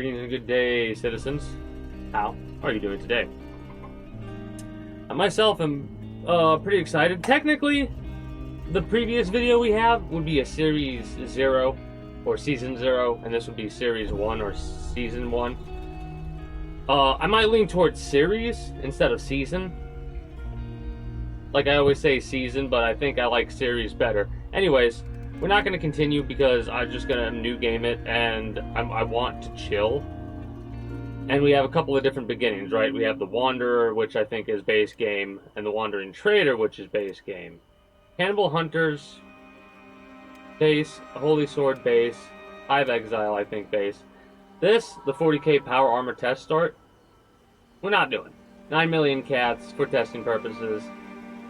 Greetings and good day, citizens. How are you doing today? I myself am pretty excited. Technically, the previous video we have would be a Series 0 or Season 0, and this would be Series 1 or Season 1. I might lean towards Series instead of Season. Like I always say Season, but I think I like Series better. Anyways, we're not going to continue because I'm just going to new game it, and I want to chill. And we have a couple of different beginnings, right? We have the Wanderer, which I think is base game, and the Wandering Trader, which is base game. Cannibal Hunters, base. Holy Sword, base. Hive Exile, I think, base. This, the 40k Power Armor test start, we're not doing. 9 million cats for testing purposes.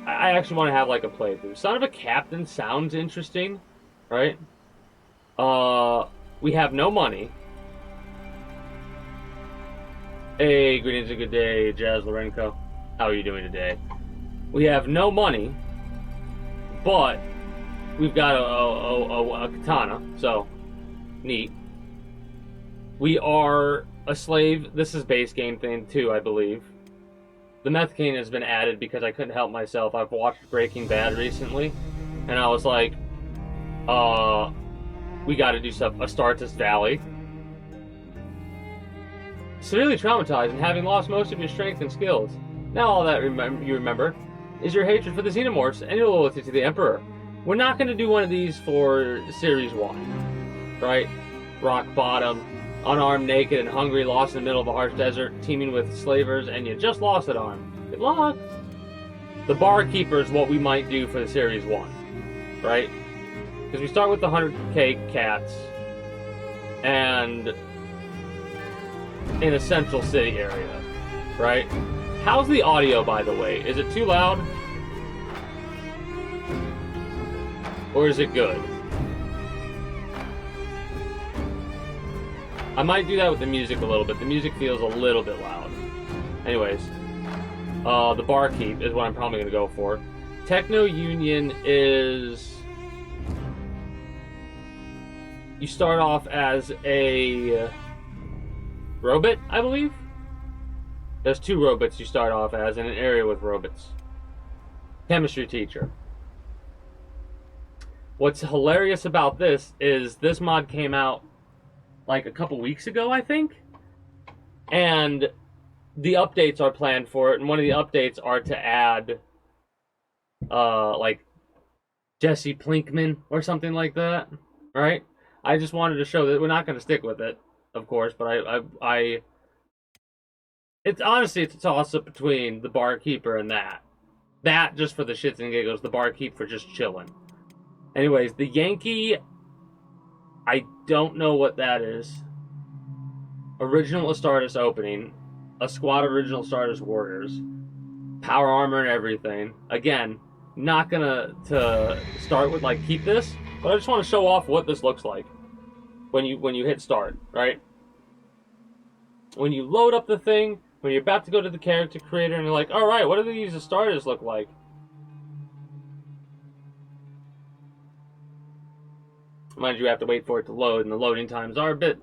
I actually want to have like a playthrough. Son of a Captain sounds interesting, right? We have no money. Hey, greetings and good day, Jazz Lorenko. How are you doing today? We have no money, but we've got a katana, so neat. We are a slave. This is base game thing too, I believe. The meth cane has been added because I couldn't help myself. I've watched Breaking Bad recently, and I was like, we got to do stuff. Astartes Valley. Severely traumatized and having lost most of your strength and skills. Now all that you remember is your hatred for the Xenomorphs and your loyalty to the Emperor. We're not going to do one of these for Series 1, right? Rock bottom, unarmed, naked, and hungry, lost in the middle of a harsh desert, teeming with slavers, and you just lost an arm. Good luck! The Barkeeper is what we might do for the Series 1, right? Because we start with the 100k cats, and in a central city area, right? How's the audio, by the way? Is it too loud? Or is it good? I might do that with the music a little bit. The music feels a little bit loud. Anyways, the Barkeep is what I'm probably going to go for. Techno Union is... You start off as a robot, I believe? There's 2 robots you start off as in an area with robots. Chemistry teacher. What's hilarious about this is this mod came out like a couple weeks ago, I think. And the updates are planned for it, and one of the updates are to add like Jesse Plinkman or something like that, right? I just wanted to show that we're not going to stick with it, of course, but it's honestly, it's a toss-up between the Barkeeper and that. That just for the shits and giggles, the Barkeep for just chilling. Anyways, the Yankee, I don't know what that is. Original Astartes opening. A squad of original Astartes warriors. Power armor and everything. Again, not gonna start with like keep this, but I just want to show off what this looks like when you hit start, right? When you load up the thing, when you're about to go to the character creator and you're like, alright, what do these Astartes look like? Mind you, have to wait for it to load, and the loading times are a bit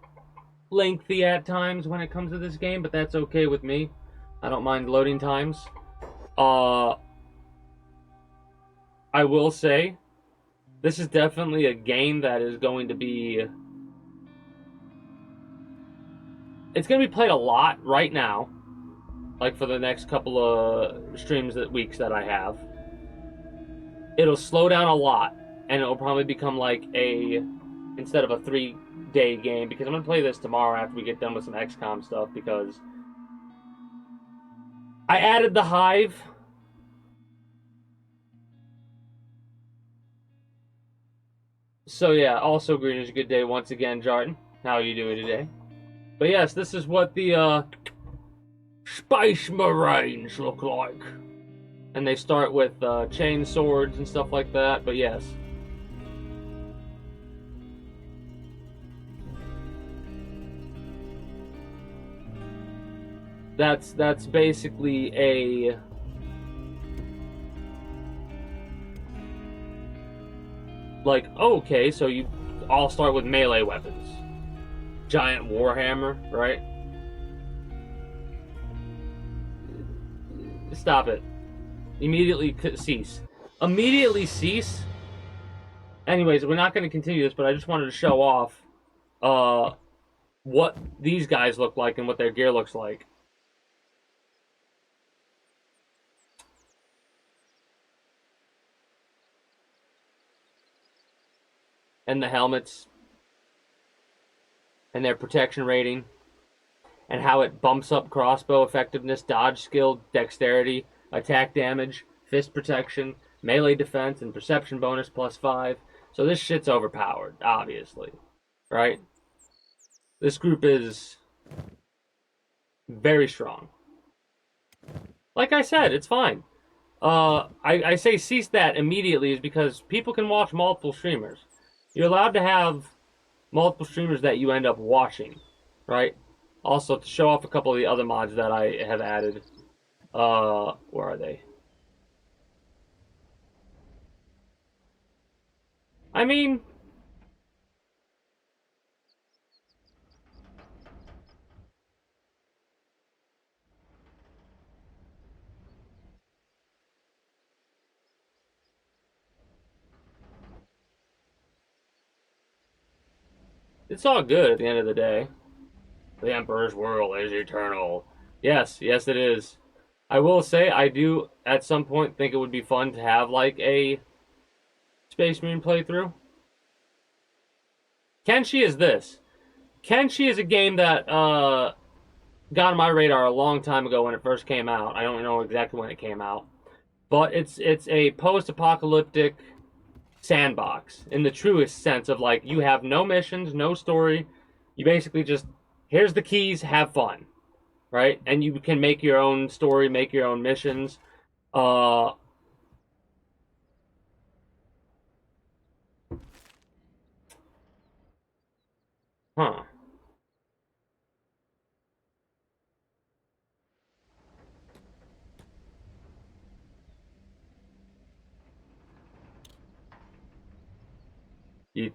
lengthy at times when it comes to this game, but that's okay with me. I don't mind loading times. I will say, this is definitely a game that is going to be... It's going to be played a lot right now, like for the next couple of weeks that I have. It'll slow down a lot, and it'll probably become like instead of a 3-day game, because I'm going to play this tomorrow after we get done with some XCOM stuff, because I added the Hive. So yeah, also greetings, good day once again, Jarton. How are you doing today? But yes, this is what the Space Marines look like. And they start with chain swords and stuff like that, but yes. That's basically a... Like, okay, so you all start with melee weapons. giant warhammer, right? Stop it. Immediately cease. Immediately cease. Anyways, we're not going to continue this, but I just wanted to show off what these guys look like and what their gear looks like. And the helmets. And their protection rating. And how it bumps up crossbow effectiveness, dodge skill, dexterity, attack damage, fist protection, melee defense, and perception bonus +5. So this shit's overpowered, obviously. Right? This group is very strong. Like I said, it's fine. I say cease that immediately is because people can watch multiple streamers. You're allowed to have multiple streamers that you end up watching, right? Also, to show off a couple of the other mods that I have added. Where are they? I mean, it's all good at the end of the day. The Emperor's world is eternal. Yes, yes it is. I will say, I do, at some point, think it would be fun to have, like, a Space Marine playthrough. Kenshi is this. Kenshi is a game that, got on my radar a long time ago when it first came out. I don't know exactly when it came out. But it's a post-apocalyptic sandbox in the truest sense of, like, you have no missions, no story. You basically just, here's the keys, have fun. Right? And you can make your own story, make your own missions. Huh.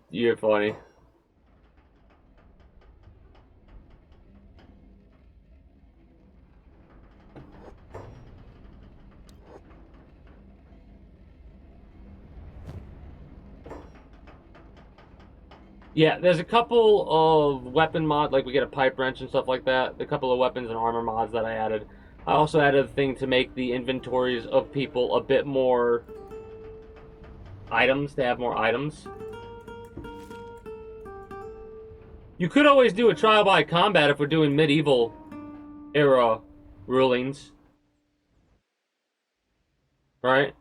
You're funny. Yeah, there's a couple of weapon mods, like we get a pipe wrench and stuff like that. A couple of weapons and armor mods that I added. I also added a thing to make the inventories of people a bit more items, to have more items. You could always do a trial by combat if we're doing medieval era rulings. Right?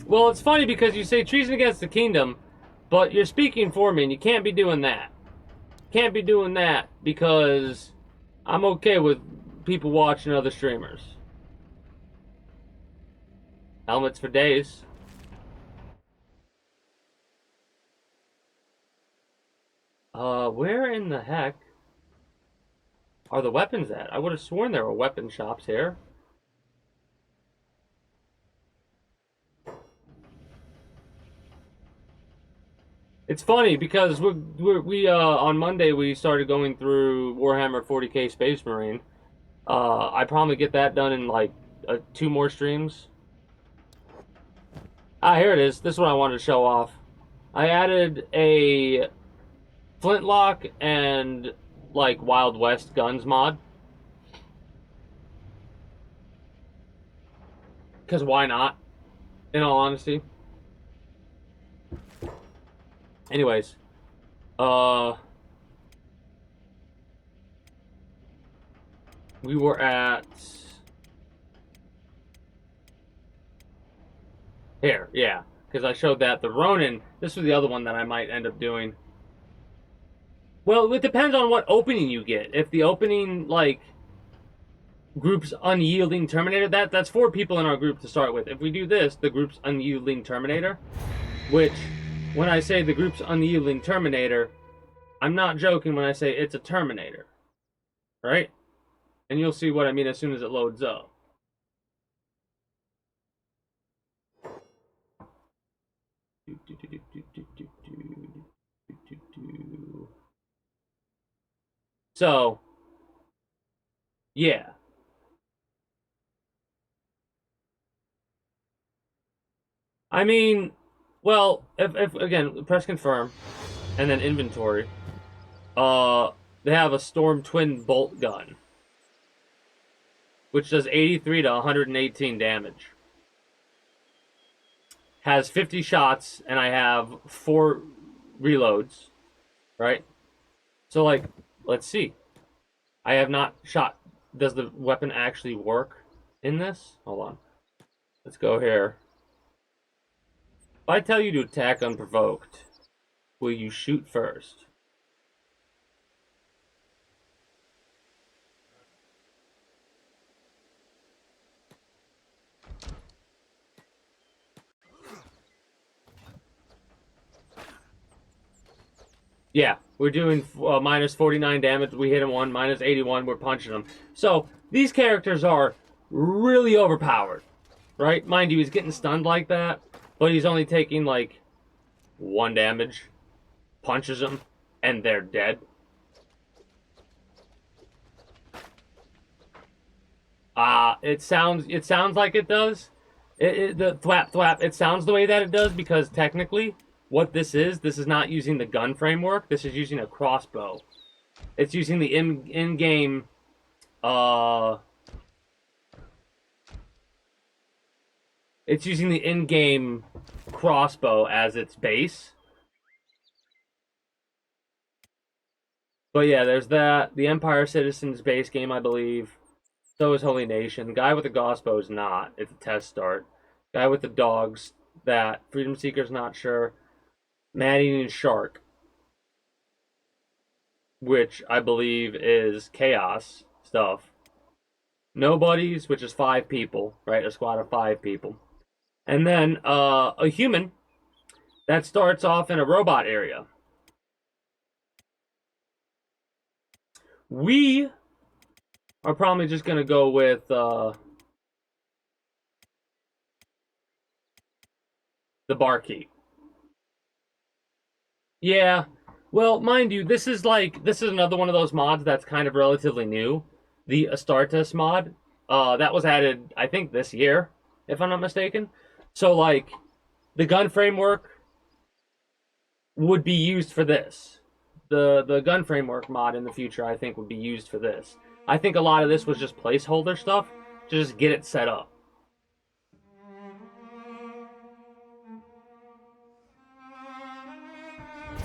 Well, it's funny because you say treason against the kingdom, but you're speaking for me, and you can't be doing that. Can't be doing that because I'm okay with people watching other streamers. Helmets for days. Where in the heck are the weapons at? I would have sworn there were weapon shops here. It's funny because we on Monday we started going through Warhammer 40k Space Marine. I probably get that done in like 2 more streams. Ah, here it is. This is what I wanted to show off. I added a flintlock and like Wild West guns mod. Because why not? In all honesty. Anyways, we were at here, yeah, because I showed that the Ronin. This was the other one that I might end up doing. Well, it depends on what opening you get. If the opening like group's unyielding Terminator, that's 4 people in our group to start with. If we do this, the group's unyielding Terminator, which when I say the group's unyielding Terminator, I'm not joking when I say it's a Terminator. Right? And you'll see what I mean as soon as it loads up. So, yeah. I mean, well, if again, press confirm, and then inventory. Uh, they have a Storm Twin bolt gun, which does 83 to 118 damage. Has 50 shots, and I have 4 reloads, right? So, like, let's see. I have not shot. Does the weapon actually work in this? Hold on. Let's go here. If I tell you to attack unprovoked, will you shoot first? Yeah, we're doing minus 49 damage. We hit him one, minus 81. We're punching him. So these characters are really overpowered, right? Mind you, he's getting stunned like that, but he's only taking like 1 damage. Punches them, and they're dead. It sounds like it does. The thwap thwap. It sounds the way that it does because technically, what this is not using the gun framework. This is using a crossbow. It's using the in game. It's using the in game crossbow as its base. But yeah, there's that. The Empire Citizens base game, I believe. So is Holy Nation. Guy with the crossbow is not. It's a test start. Guy with the dogs, that. Freedom Seeker's not sure. Man-Eating Shark, which I believe is Chaos stuff. Nobodies, which is 5 people, right? A squad of 5 people. And then a human that starts off in a robot area. We are probably just going to go with the barkeep. Yeah. Well, mind you, this is another one of those mods that's kind of relatively new. The Astartes mod. That was added, I think, this year, if I'm not mistaken. So like the gun framework would be used for this. The gun framework mod in the future, I think, would be used for this. I think a lot of this was just placeholder stuff to just get it set up.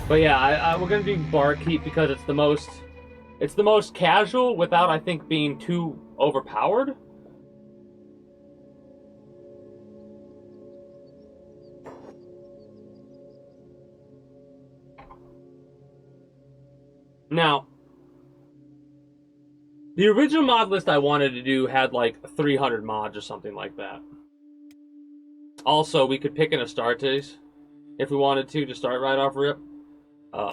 But yeah, we're gonna do barkeep because it's the most casual without, I think, being too overpowered. Now, the original mod list I wanted to do had like 300 mods or something like that. Also, we could pick an Astartes if we wanted to start right off rip.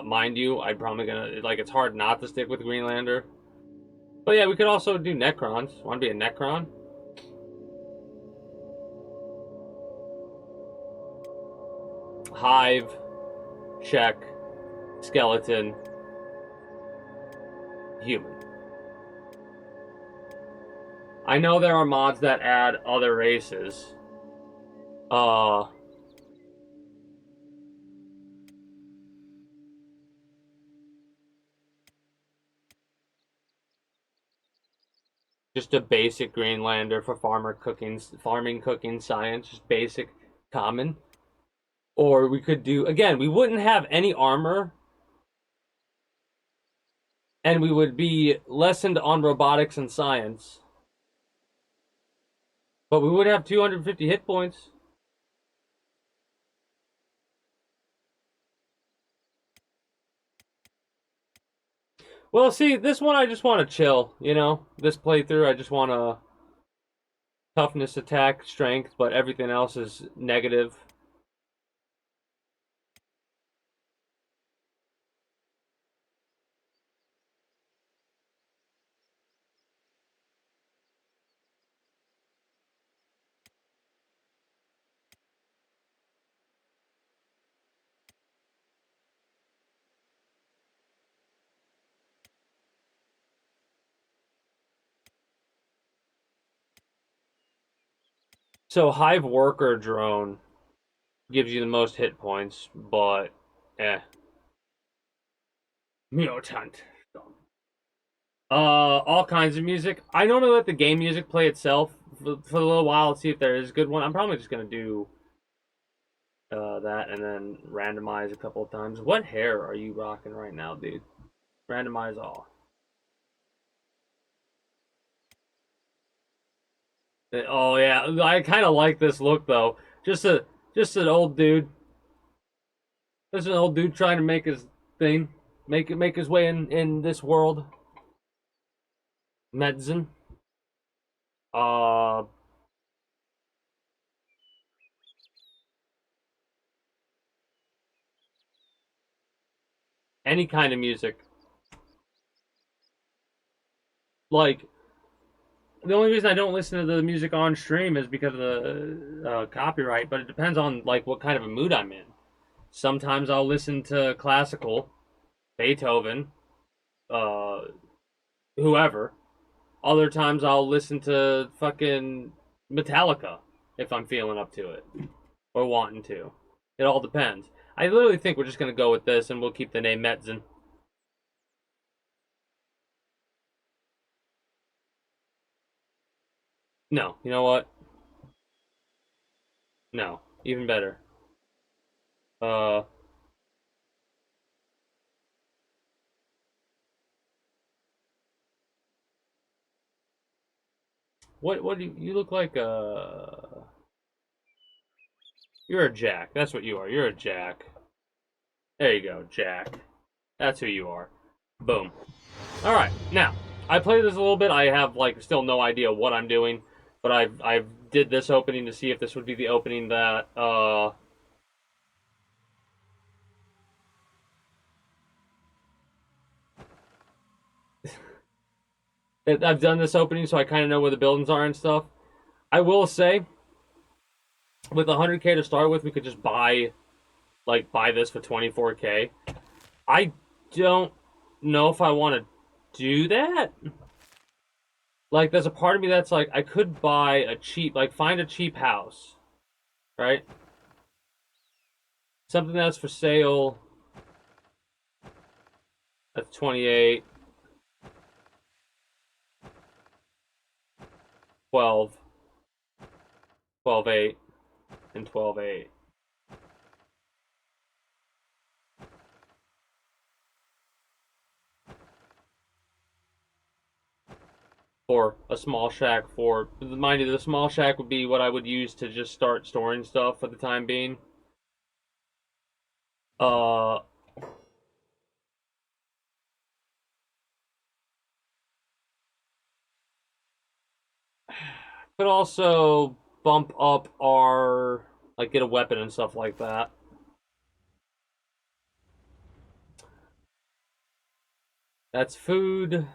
Mind you, I'm probably gonna like. It's hard not to stick with Greenlander. But yeah, we could also do Necrons. Want to be a Necron? Hive, check. Skeleton, human. I know there are mods that add other races. Just a basic Greenlander for farming, cooking, science, just basic, common. Or we could do, again, we wouldn't have any armor, and we would be lessened on robotics and science. But we would have 250 hit points. Well, see, this one I just want to chill, you know? This playthrough, I just want to toughness, attack, strength, but everything else is negative. So Hive Worker Drone gives you the most hit points, but Mutant. All kinds of music. I normally let the game music play itself for a little while and see if there is a good one. I'm probably just gonna do that and then randomize a couple of times. What hair are you rocking right now, dude? Randomize all. Oh yeah, I kind of like this look though. Just an old dude. Just an old dude trying to make his thing, make his way in this world. Medicine. Uh, any kind of music. Like the only reason I don't listen to the music on stream is because of the copyright. But it depends on like what kind of a mood I'm in. Sometimes I'll listen to classical, Beethoven, uh, whoever. Other times I'll listen to fucking Metallica if I'm feeling up to it or wanting to. It all depends. I literally think we're just gonna go with this and we'll keep the name Metzen. No, you know what? No, even better. Uh, what do you look like? You're a Jack. That's what you are. You're a Jack. There you go, Jack. That's who you are. Boom. All right, now I played this a little bit. I have like still no idea what I'm doing, but I've did this opening to see if this would be the opening that I've done this opening, so I kind of know where the buildings are and stuff. I will say, with 100K to start with, we could just buy this for 24K. I don't know if I want to do that. Like, there's a part of me that's like, I could buy a cheap, like, find a cheap house, right? Something that's for sale. That's 28, 12, 12.8, and 12.8. For a small shack for, mind you, the small shack would be what I would use to just start storing stuff for the time being. Uh, could also bump up our, like, get a weapon and stuff like that. That's food.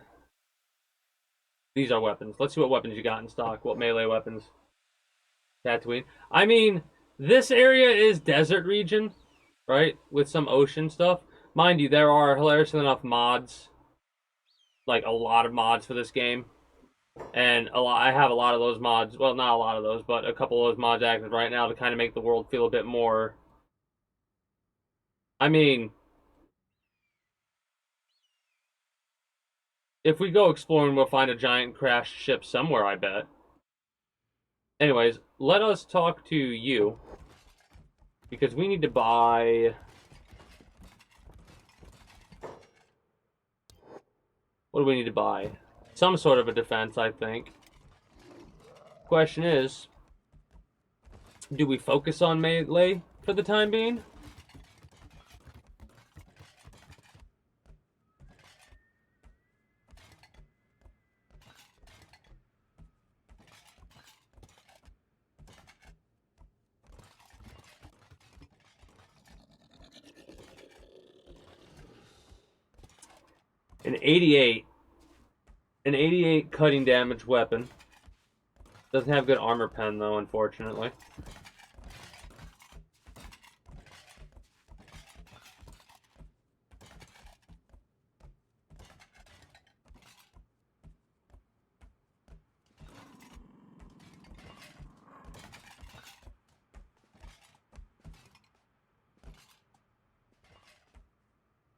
These are weapons. Let's see what weapons you got in stock. What melee weapons? Tatooine. I mean, this area is desert region, right? With some ocean stuff. Mind you, there are hilariously enough mods, like a lot of mods for this game. And I have a lot of those mods. Well, not a lot of those, but a couple of those mods active right now to kind of make the world feel a bit more. I mean, if we go exploring, we'll find a giant crashed ship somewhere, I bet. Anyways, let us talk to you. Because we need to buy... What do we need to buy? Some sort of a defense, I think. Question is, do we focus on melee for the time being? An 88. An 88 cutting damage weapon. Doesn't have good armor pen, though, unfortunately.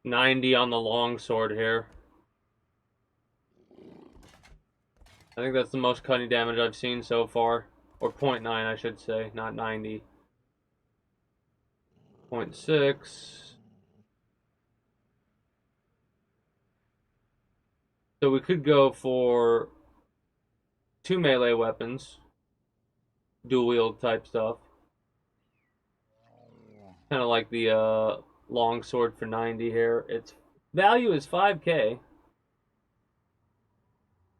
90 on the long sword here. I think that's the most cutting damage I've seen so far. Or 0.9, I should say, not 90. 0.6. So we could go for 2 melee weapons. Dual wield type stuff. Kind of like the long sword for 90 here. Its value is 5k.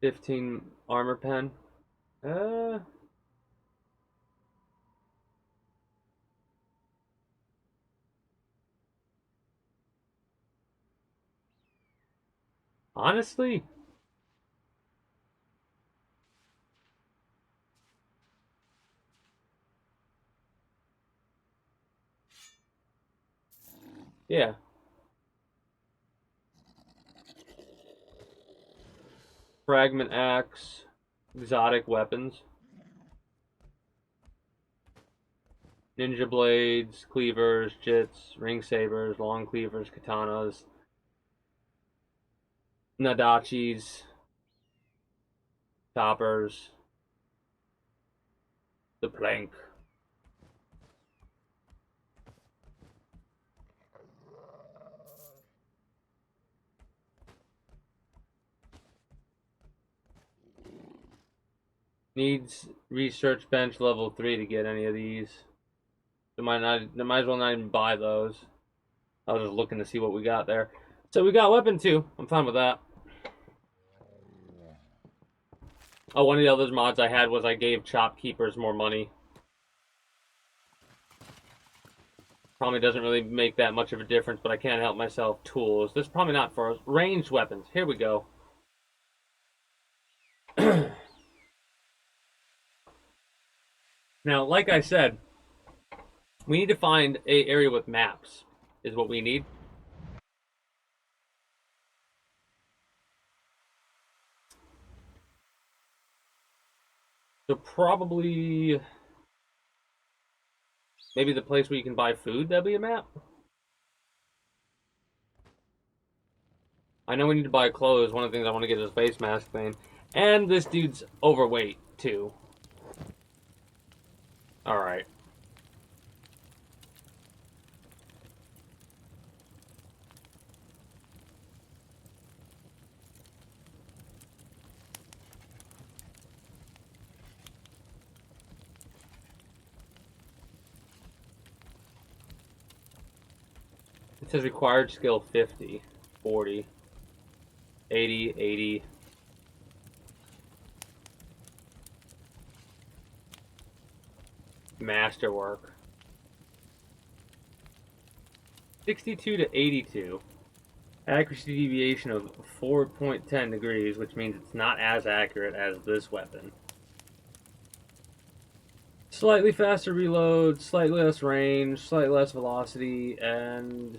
15 armor pen. Honestly, yeah. Fragment axe, exotic weapons. Ninja blades, cleavers, jits, ring sabers, long cleavers, katanas, nadachis, choppers, the plank. Needs research bench level 3 to get any of these. They might as well not even buy those. I was just looking to see what we got there. So we got weapon 2. I'm fine with that. Oh, one of the other mods I had was I gave chop keepers more money. Probably doesn't really make that much of a difference, but I can't help myself. Tools. This is probably not for us. Ranged weapons. Here we go. Now, like I said, we need to find an area with maps, is what we need. So probably maybe the place where you can buy food, that'll be a map. I know we need to buy clothes. One of the things I want to get is a face mask thing. And this dude's overweight, too. Alright. It says required skill 50, 40, 80, 80. Masterwork. 62 to 82. Accuracy deviation of 4.10 degrees, which means it's not as accurate as this weapon. Slightly faster reload, slightly less range, slightly less velocity, and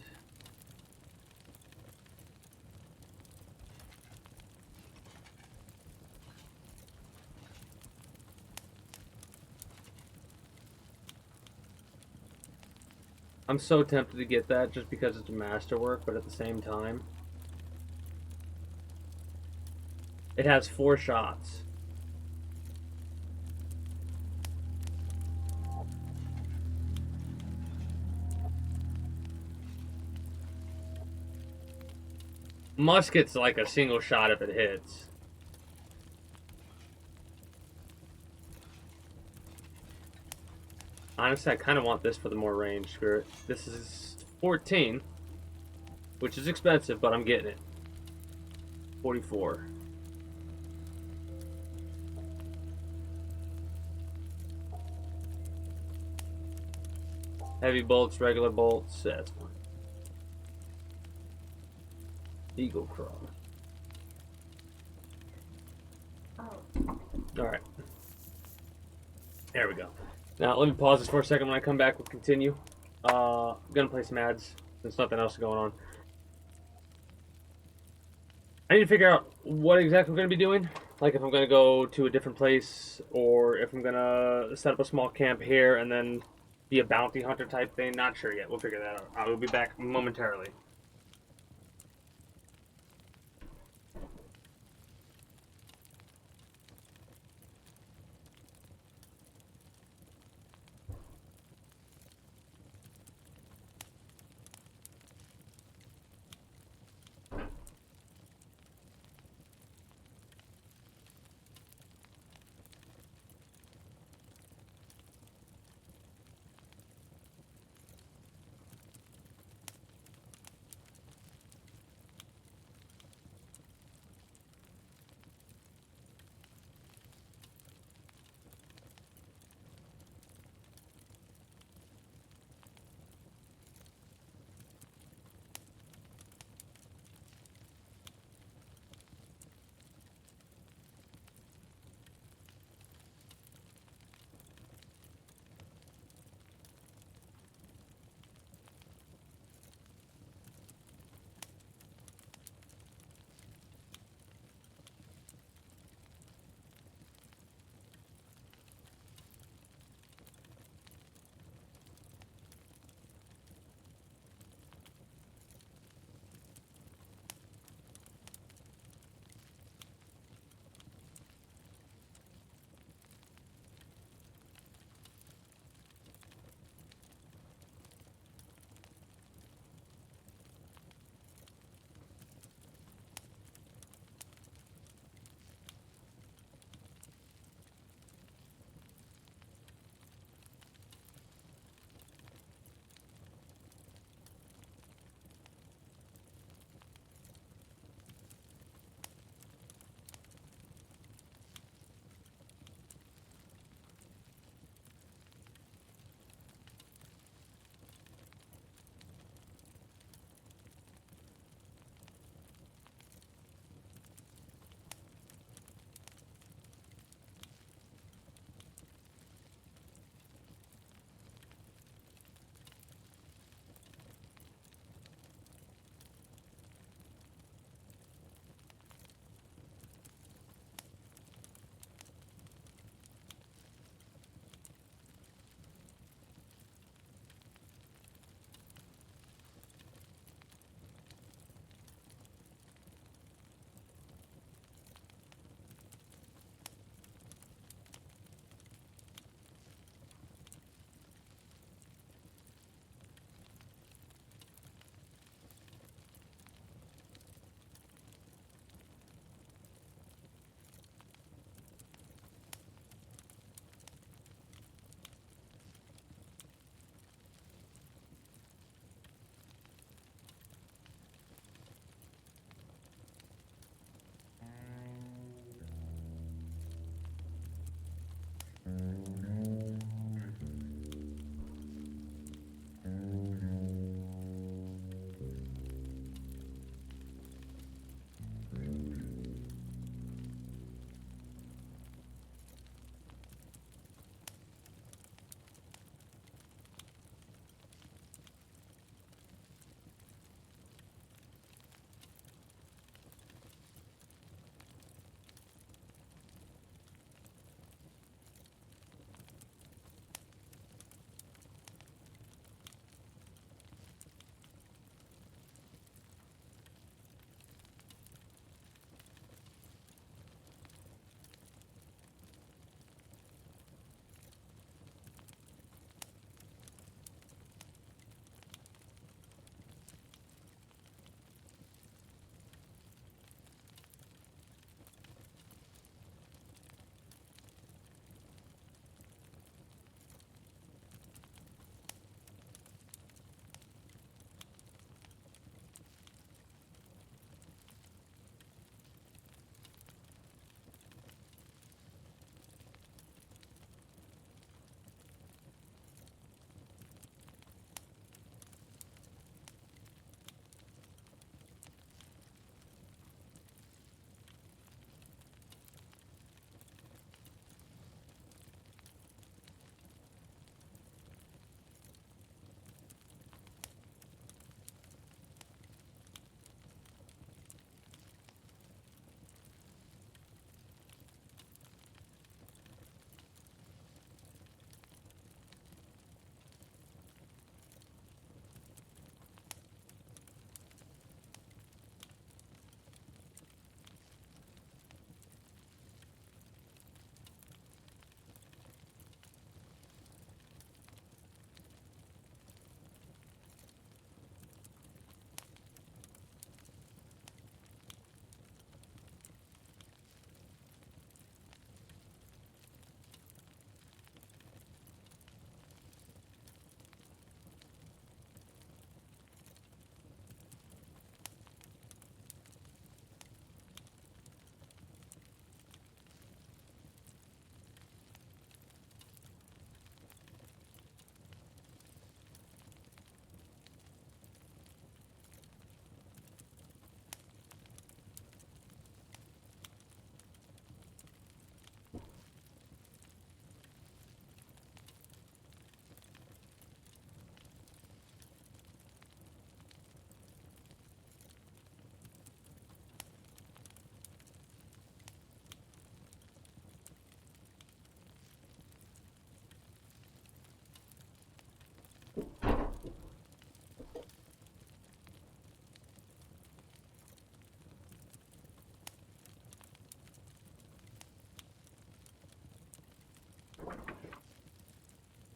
I'm so tempted to get that just because it's a masterwork, but at the same time, it has 4 shots. Musket's like a single shot if it hits. Honestly, I kind of want this for the more range. Screw it. This is 14, which is expensive, but I'm getting it. 44. Heavy bolts, regular bolts. That's fine. Eagle Craw. Alright. There we go. Now, let me pause this for a second. When I come back, we'll continue. I'm going to play some ads. There's nothing else going on. I need to figure out what exactly we're going to be doing. Like if I'm going to go to a different place, or if I'm going to set up a small camp here and then be a bounty hunter type thing. Not sure yet. We'll figure that out. I will be back momentarily.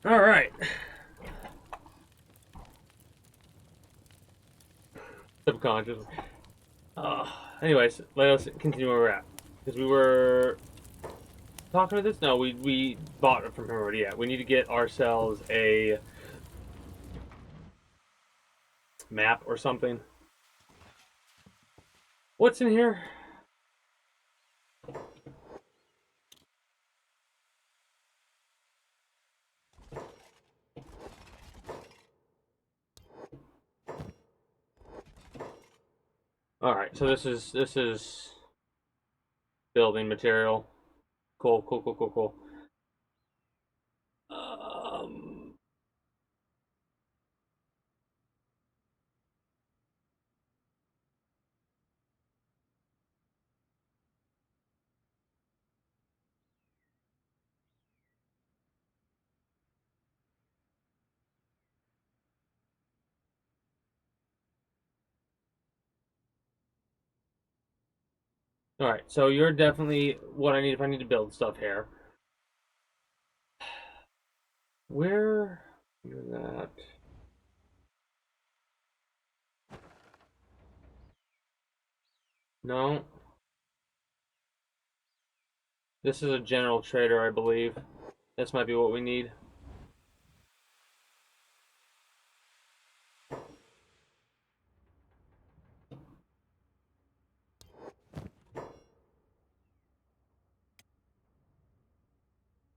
All right. Subconscious. Anyways, let us continue where we're at. Because we were talking about this? No, we bought it from him already. Yeah, we need to get ourselves a map or something. What's in here? All right, so this is building material. Cool, cool, cool, cool, cool. Um, all right, so you're definitely what I need if I need to build stuff here. Where? You're that. No. This is a general trader, I believe. This might be what we need.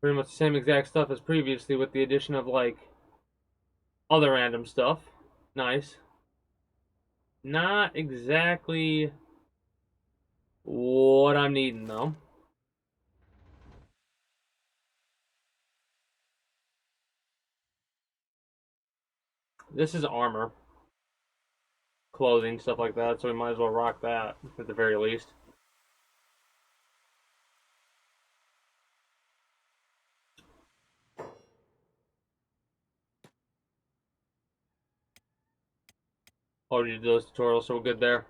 Pretty much the same exact stuff as previously with the addition of, like, other random stuff. Nice. Not exactly what I'm needing, though. This is armor, clothing, stuff like that, so we might as well rock that at the very least. Already did those tutorials, so we're good there.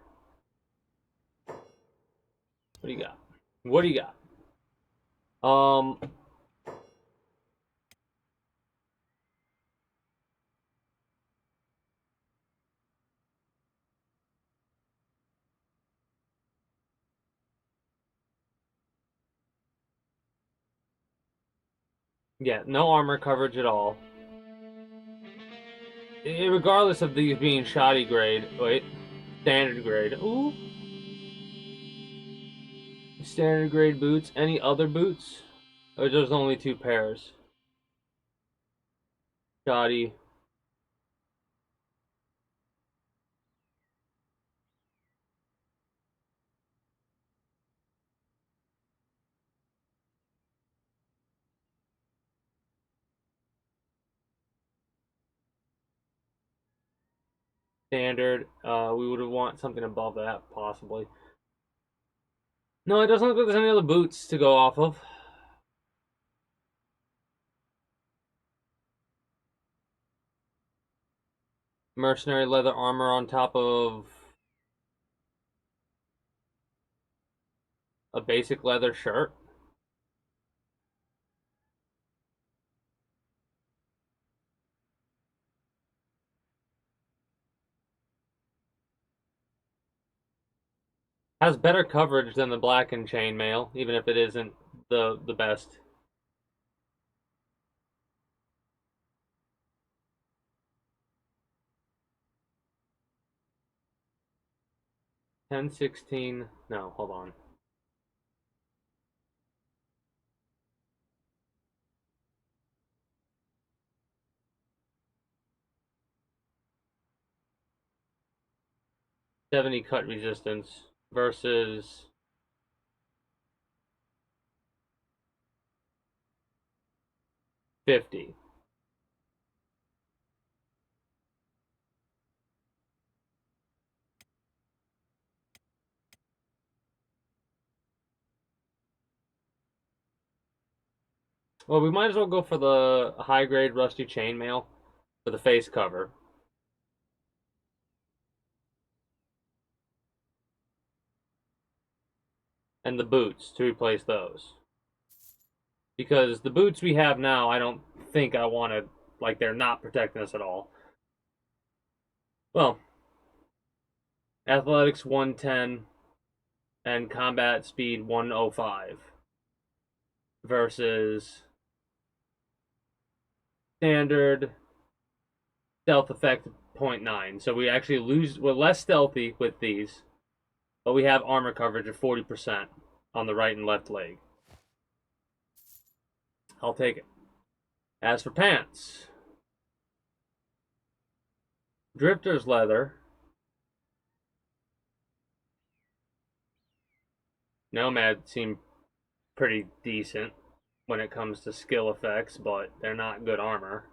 What do you got? What do you got? Um, yeah, no armor coverage at all. Regardless of these being shoddy grade. Wait, standard grade. Ooh. Standard grade boots. Any other boots? Or there's only two pairs? Shoddy. Standard. We would want something above that, possibly. No, it doesn't look like there's any other boots to go off of. Mercenary leather armor on top of a basic leather shirt. Has better coverage than the black and chainmail, even if it isn't the best. Ten, 16. No, hold on. '70 cut resistance versus 50. Well, we might as well go for the high grade rusty chainmail. for the face cover. And the boots to replace those. Because the boots we have now, I don't think I want to, like, they're not protecting us at all. Well, athletics 110 and combat speed 105 versus standard stealth effect 0.9. So we actually we're less stealthy with these, but we have armor coverage of 40% on the right and left leg. I'll take it. As for pants, drifter's leather, Nomad seem pretty decent when it comes to skill effects, but they're not good armor.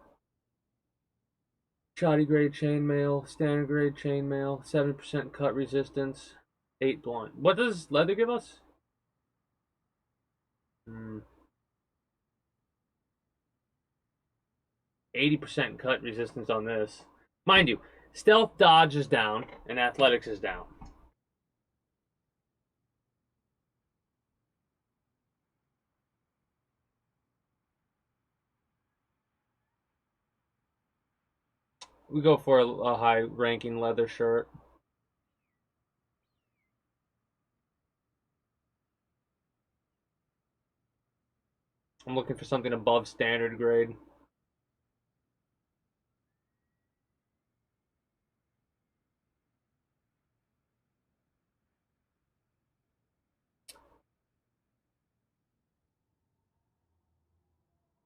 Shoddy grade chainmail, standard grade chainmail, 7% cut resistance, 8 blunt. What does leather give us? 80% cut resistance on this. Mind you, stealth dodge is down and athletics is down. We go for a high ranking leather shirt. I'm looking for something above standard grade.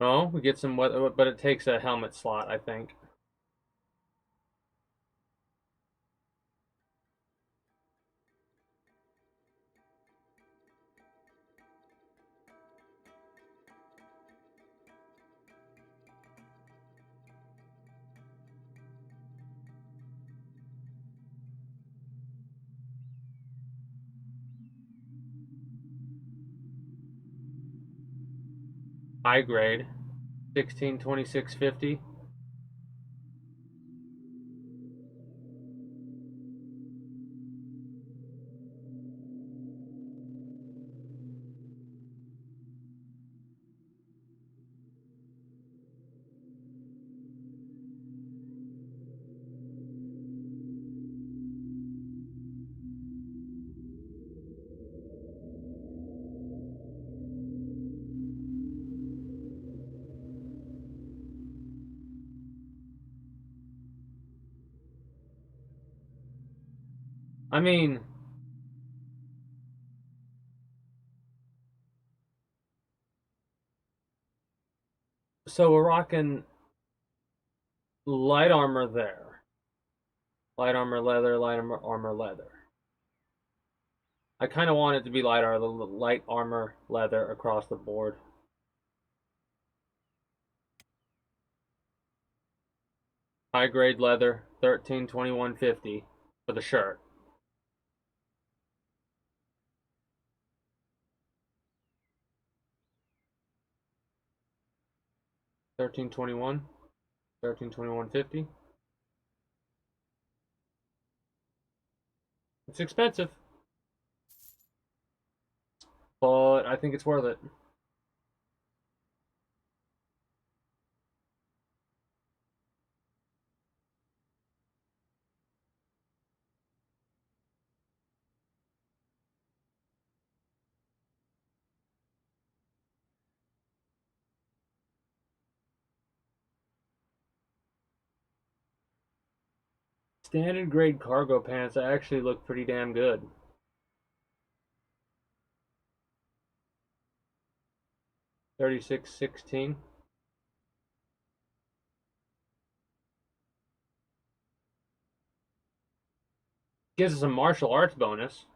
Oh, we get some weather, but it takes a helmet slot, I think. High grade, 162650. I mean, so we're rocking light armor there. Light armor leather, light armor leather. I kind of want it to be light armor leather across the board. High grade leather, 132150 for the shirt. $13.21, $13.21.50. It's expensive, but I think it's worth it. Standard grade cargo pants actually look pretty damn good. $36.16. Gives us a martial arts bonus.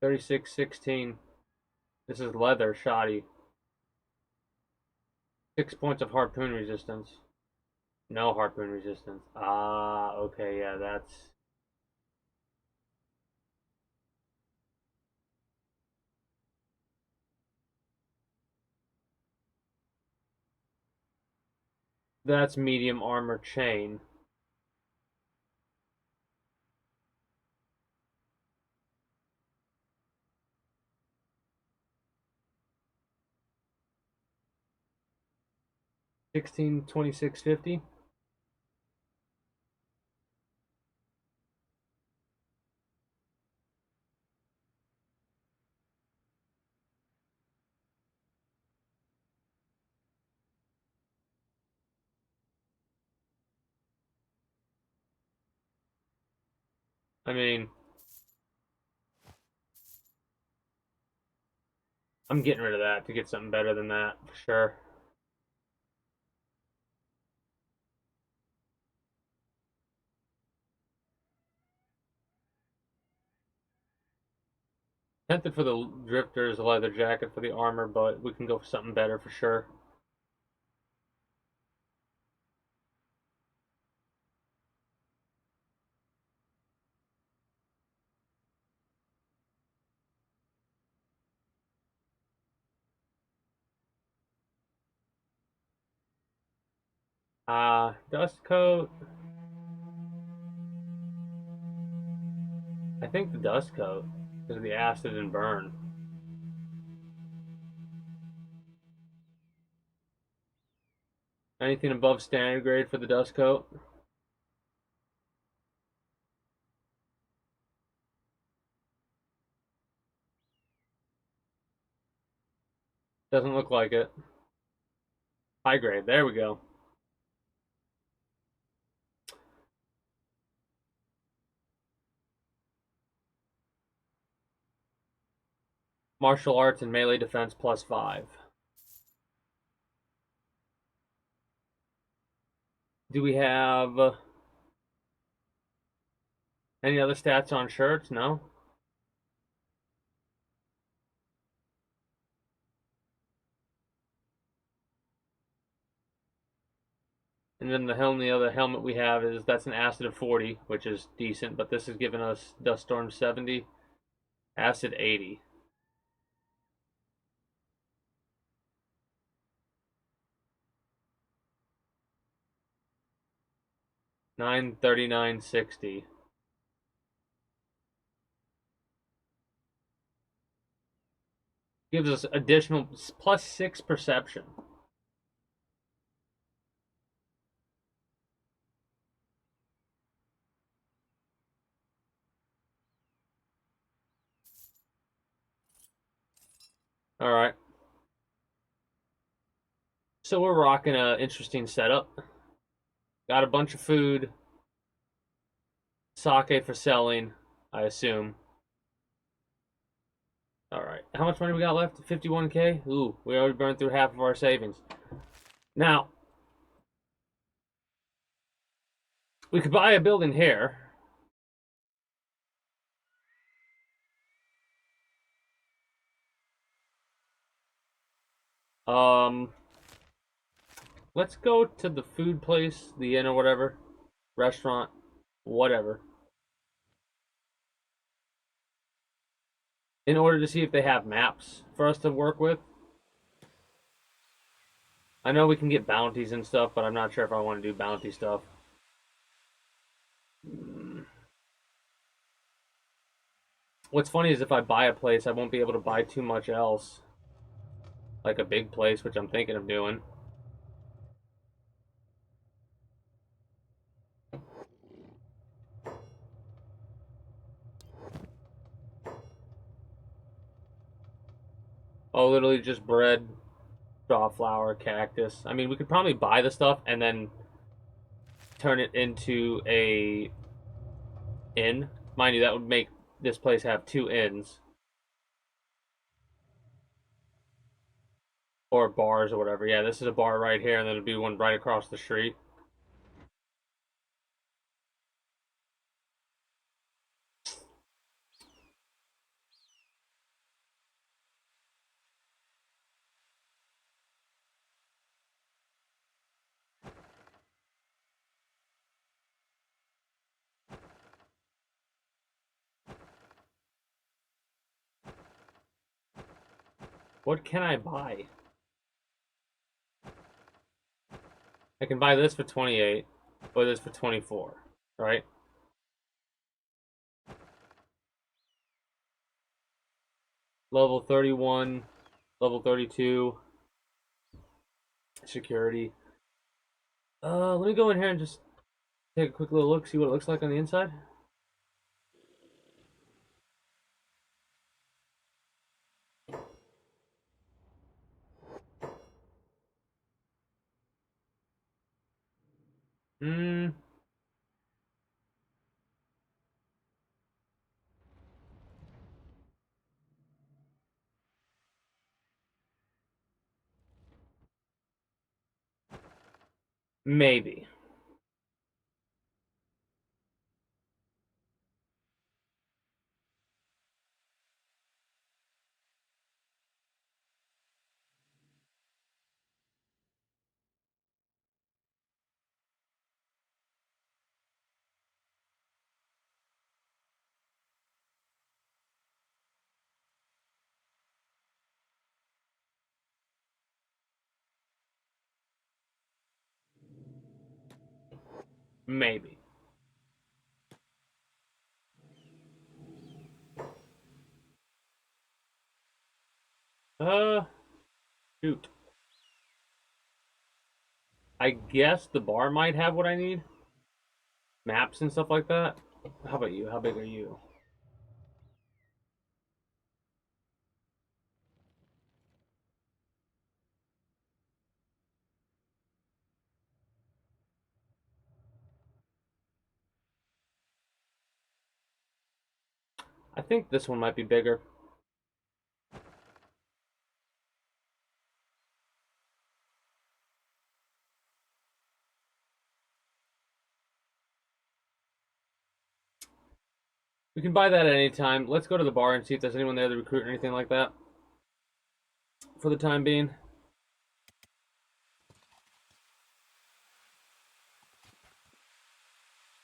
$36.16. This is leather shoddy. 6 points of harpoon resistance. No harpoon resistance. Ah, okay, yeah, that's medium armor chain. $1626.50. I mean, I'm getting rid of that to get something better than that for sure. Tempted for the drifters, a leather jacket for the armor, but we can go for something better for sure. Dust coat. I think the dust coat because of the acid and burn. Anything above standard grade for the dust coat? Doesn't look like it. High grade. There we go. Martial arts and melee defense +5. Do we have any other stats on shirts? No. And then the other helmet we have is that's an acid of 40, which is decent, but this is giving us dust storm 70, acid 80. $939.60. Gives us additional +6 perception. All right. So we're rocking a interesting setup. Got a bunch of food, sake for selling, I assume. All right. How much money we got left? 51K? Ooh, we already burned through half of our savings. Now, we could buy a building here. Um, let's go to the food place, the inn or whatever, restaurant, whatever, in order to see if they have maps for us to work with. I know we can get bounties and stuff, but I'm not sure if I want to do bounty stuff. What's funny is if I buy a place, I won't be able to buy too much else. Like a big place, which I'm thinking of doing. Oh, literally just bread, straw flour, cactus. I mean, we could probably buy the stuff and then turn it into a inn. Mind you, that would make this place have two inns. Or bars or whatever. Yeah, this is a bar right here, and then it'd be one right across the street. What can I buy? I can buy this for 28, or this for 24, right? Level 31, level 32, security. Let me go in here and just take a quick little look, see what it looks like on the inside. Hmm, maybe. Maybe. Uh, shoot. I guess the bar might have what I need. Maps and stuff like that. How about you? How big are you? I think this one might be bigger. We can buy that at any time. Let's go to the bar and see if there's anyone there to recruit or anything like that. For the time being.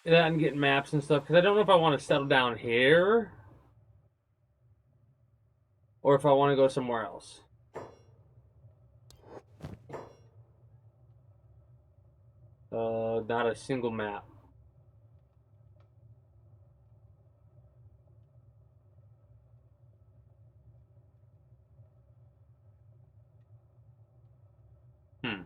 That and get maps and stuff, because I don't know if I want to settle down here or if I want to go somewhere else. Not a single map. Hmm.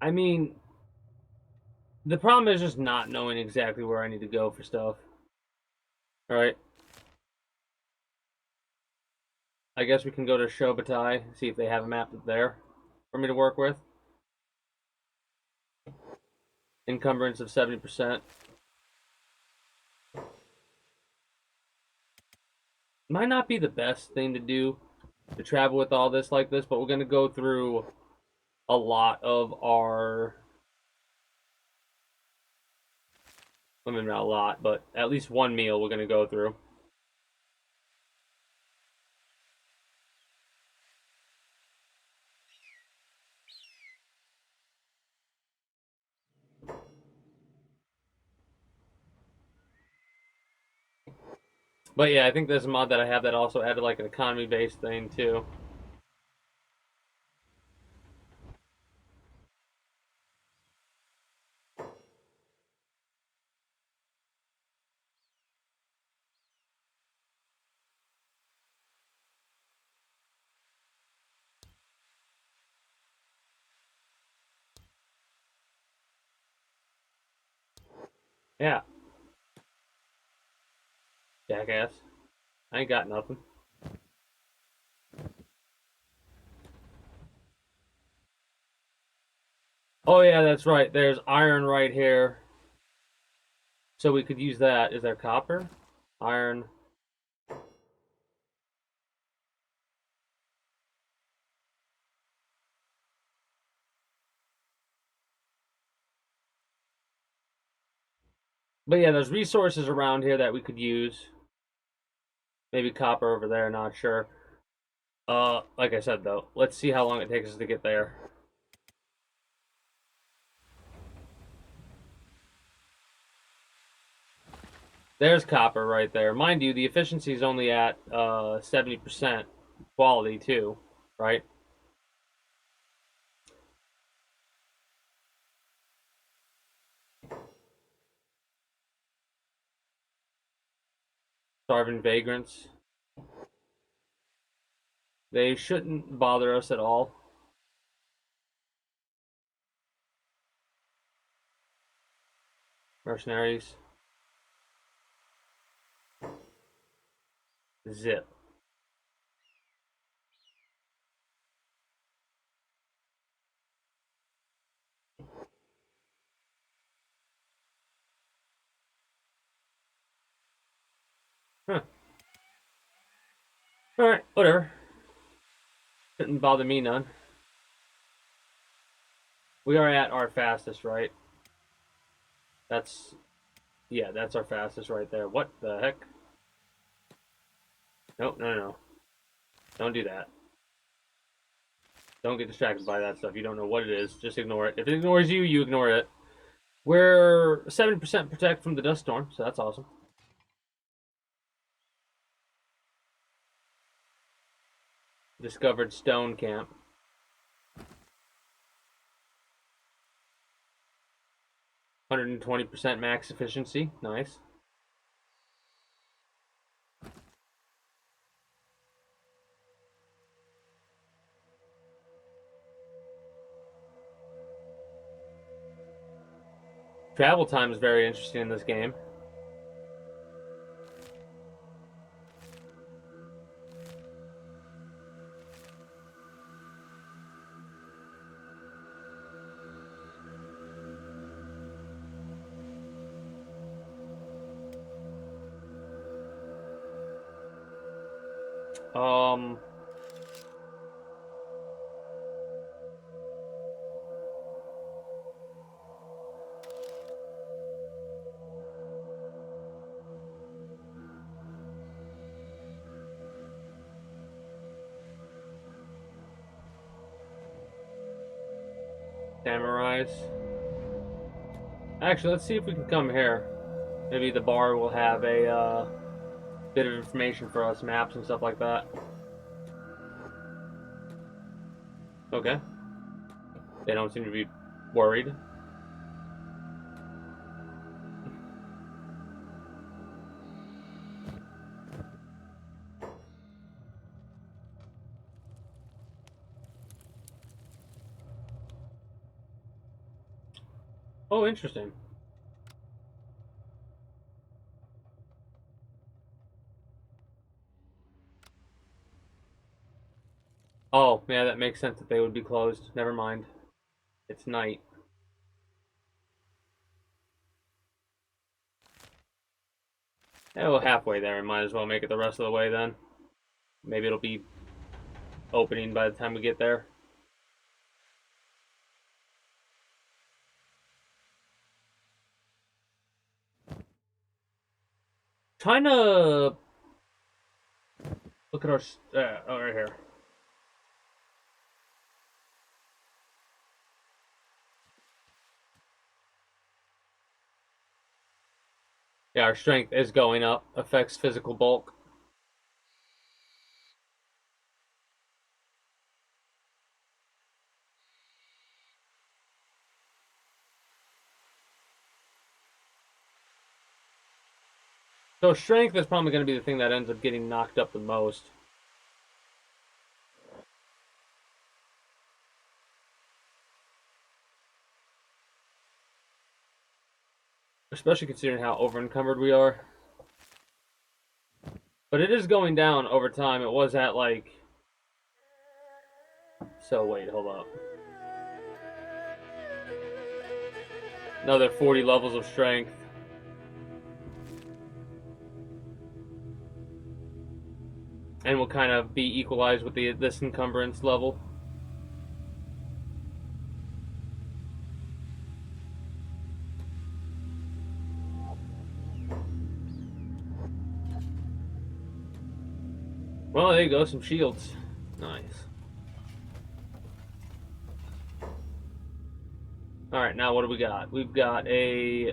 I mean, the problem is just not knowing exactly where I need to go for stuff. All right. I guess we can go to Shobatai, see if they have a map there for me to work with. Encumbrance of 70%. Might not be the best thing to do to travel with all this like this, but we're going to go through a lot of our. I mean, not a lot, but at least one meal we're going to go through. But yeah, I think there's a mod that I have that also added like an economy based thing too. Yeah, jackass. I ain't got nothing. Oh yeah, that's right. There's iron right here. So we could use that. Is there copper? Iron. But yeah, there's resources around here that we could use. Maybe copper over there, not sure. Like I said though, let's see how long it takes us to get there. There's copper right there. Mind you, the efficiency is only at 70% quality too, right? Starving vagrants. They shouldn't bother us at all. Mercenaries. Zip. Huh. Alright, whatever. Shouldn't bother me none. We are at our fastest, right? That's... Yeah, that's our fastest right there. What the heck? Nope, no. Don't do that. Don't get distracted by that stuff. You don't know what it is. Just ignore it. If it ignores you, you ignore it. We're 70% protect from the dust storm, so that's awesome. Discovered stone camp. 120% max efficiency. Nice. Travel time is very interesting in this game. Um, Samurais. Actually, let's see if we can come here. Maybe the bar will have a bit of information for us, maps and stuff like that. Okay. They don't seem to be worried. Oh, interesting. Oh, yeah, that makes sense that they would be closed. Never mind. It's night. Yeah, well, halfway there. We might as well make it the rest of the way then. Maybe it'll be opening by the time we get there. Trying to look at our... oh, right here. Yeah, our strength is going up. Affects physical bulk. So strength is probably going to be the thing that ends up getting knocked up the most. Especially considering how over-encumbered we are. But it is going down over time. It was at like... So wait, hold up. Another 40 levels of strength. And will kind of be equalized with this encumbrance level. Well, there you go, some shields. Nice. Alright, now what do we got? We've got a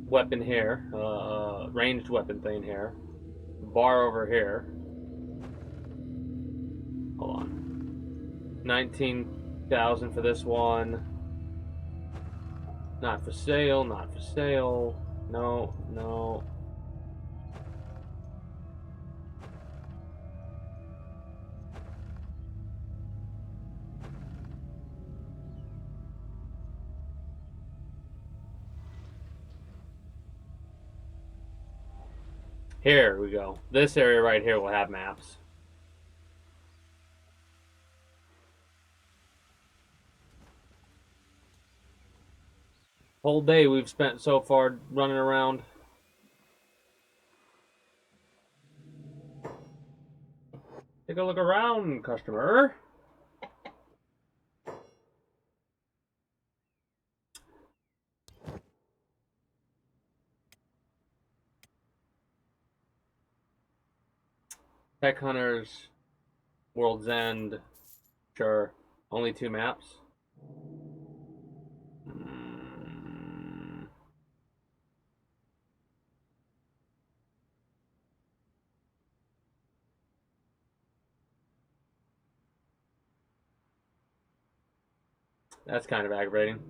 weapon here, ranged weapon thing here. Bar over here. Hold on. 19,000 for this one. Not for sale, not for sale. No, no. Here we go. This area right here will have maps. Whole day we've spent so far running around. Take a look around, customer. Tech Hunters, World's End. Sure. Only 2 maps. That's kind of aggravating.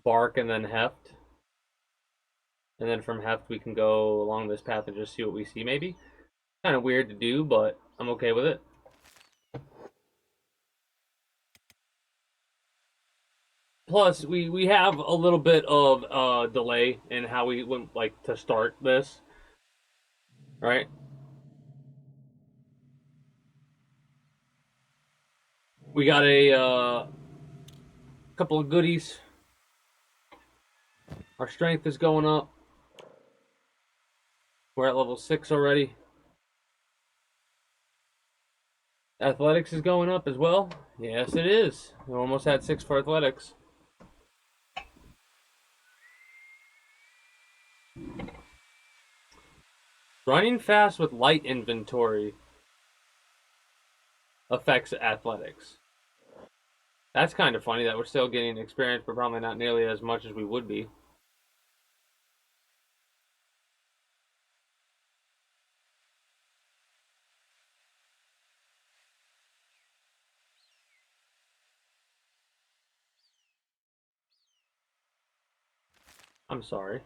Bark and then Heft. And then from Heft we can go along this path and just see what we see maybe. Kind of weird to do, but I'm okay with it. Plus, we have a little bit of delay in how we would like to start this. Right? We got a couple of goodies. Our strength is going up. We're at level 6 already. Athletics is going up as well. Yes, it is. We almost had 6 for athletics. Running fast with light inventory affects athletics. That's kind of funny that we're still getting experience, but probably not nearly as much as we would be. I'm sorry.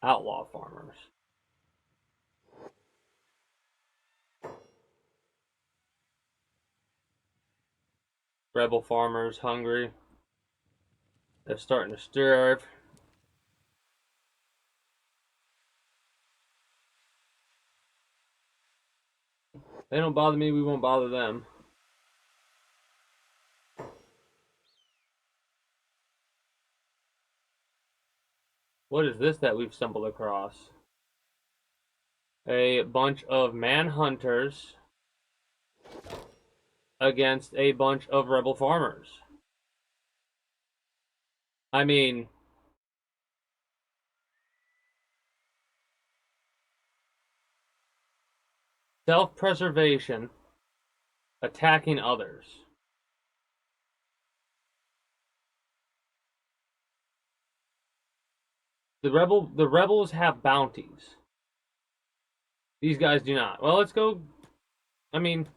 Outlaw farmers. Rebel farmers hungry. They're starting to starve. They don't bother me, we won't bother them. What is this that we've stumbled across? A bunch of manhunters against a bunch of rebel farmers. I mean, self-preservation, attacking others. The rebels have bounties. These guys do not. Well, let's go. I mean,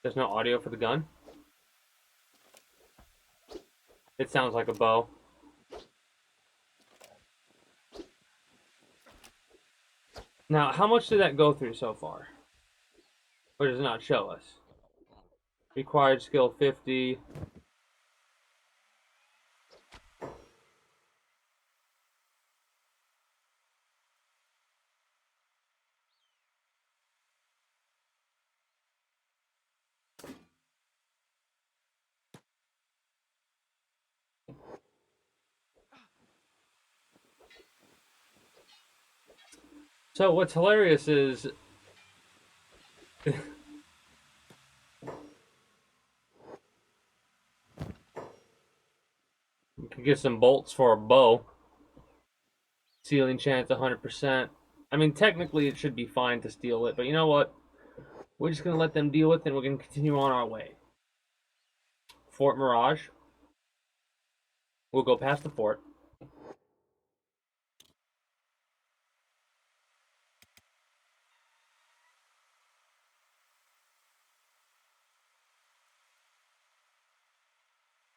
There's no audio for the gun? It sounds like a bow. Now, how much did that go through so far? Or does it not show us? Required skill 50. So what's hilarious is we could get some bolts for a bow. Sealing chance 100%. I mean, technically it should be fine to steal it, but you know what? We're just going to let them deal with it and we're going to continue on our way. Fort Mirage. We'll go past the fort.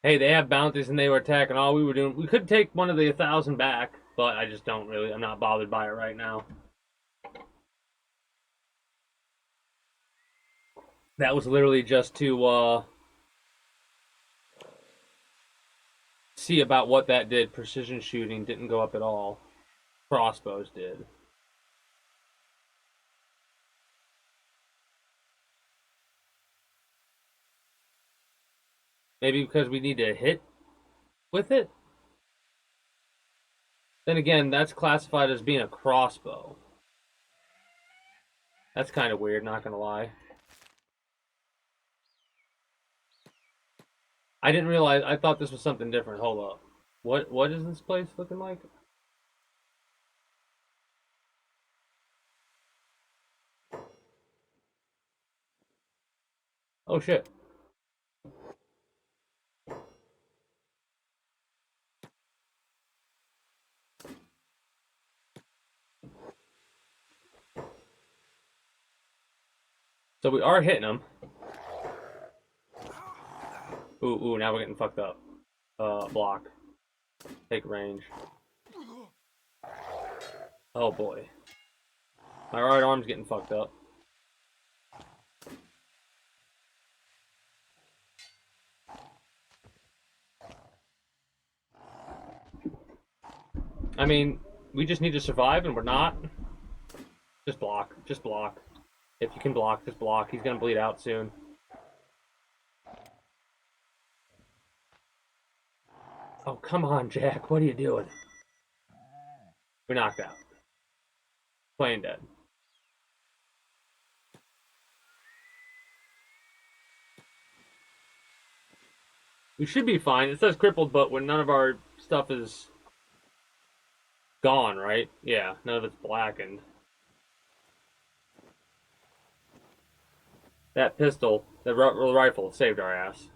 Hey, they have bounties and they were attacking. All we were doing, we could take one of the 1,000 back, but I just don't really, I'm not bothered by it right now. That was literally just to see about what that did. Precision shooting didn't go up at all. Crossbows did. Maybe because we need to hit with it? Then again, that's classified as being a crossbow. That's kind of weird, not gonna lie. I didn't realize, I thought this was something different. Hold up. What is this place looking like? Oh shit. So we are hitting them. Ooh, now we're getting fucked up. Block. Take range. Oh boy. My right arm's getting fucked up. I mean, we just need to survive and we're not. Just block. Just block. If you can block, just block. He's gonna bleed out soon. Oh, come on, Jack. What are you doing? We're knocked out. Playing dead. We should be fine. It says crippled, but when none of our stuff is gone, right? Yeah, none of it's blackened. That pistol, the rifle, saved our ass.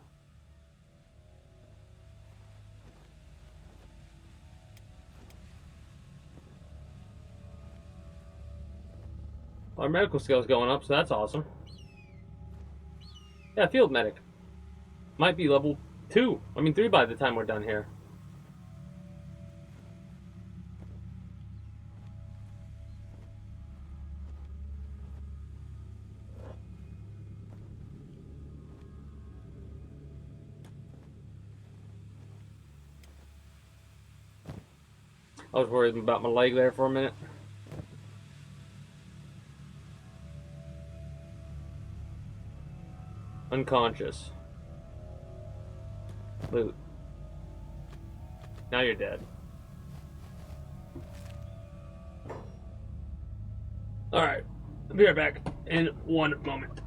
Our medical skill's going up, so that's awesome. Yeah, field medic. Might be level 2. I mean 3 by the time we're done here. I was worried about my leg there for a minute. Unconscious. Loot. Now you're dead. Alright. I'll be right back in 1 moment.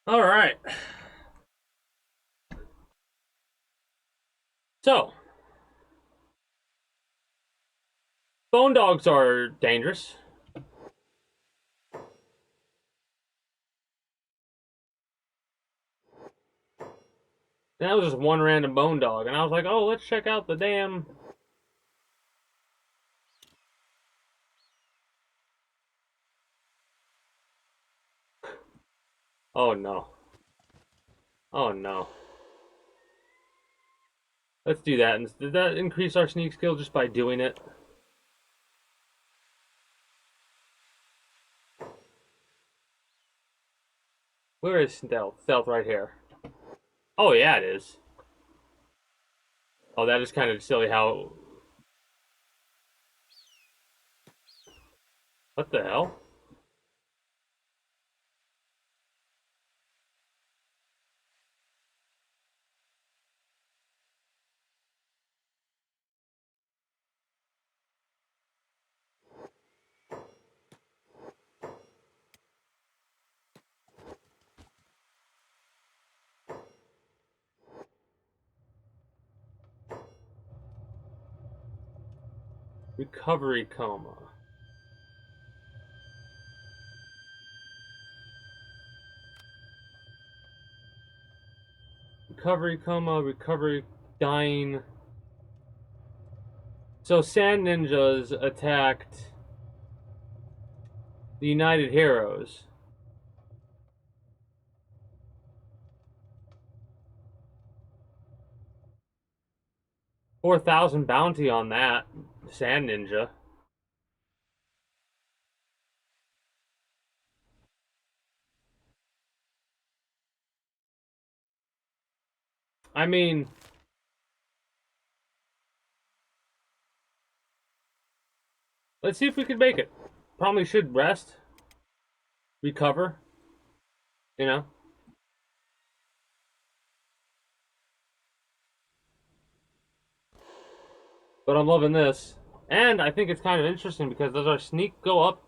All right. So, bone dogs are dangerous. And that was just one random bone dog, and I was like, oh, let's check out the damn. Oh no. Oh no. Let's do that. And did that increase our sneak skill just by doing it? Where is stealth? Stealth right here. Oh yeah, it is. Oh, that is kind of silly how. What the hell? Recovery coma. Recovery coma. Recovery dying. So Sand Ninjas attacked the United Heroes. 4,000 bounty on that Sand Ninja. I mean, let's see if we can make it. Probably should rest, recover, you know. But I'm loving this. And I think it's kind of interesting because does our sneak go up?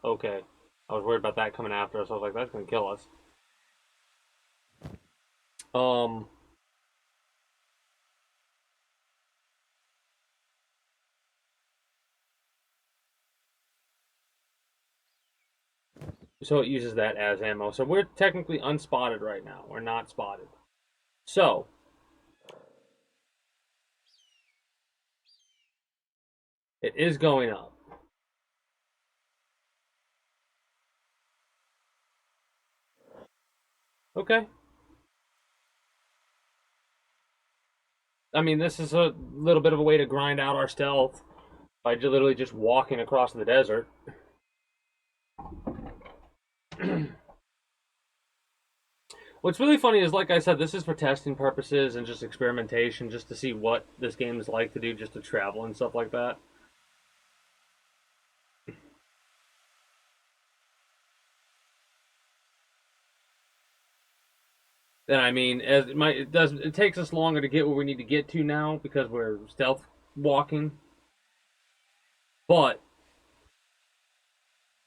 Okay. I was worried about that coming after us. I was like, that's gonna kill us. Um, so it uses that as ammo. So we're technically unspotted right now. We're not spotted. So it is going up. Okay. I mean, this is a little bit of a way to grind out our stealth by literally just walking across the desert. What's really funny is, like I said, this is for testing purposes and just experimentation, just to see what this game is like to do, just to travel and stuff like that. And I mean, as it takes us longer to get where we need to get to now because we're stealth walking, but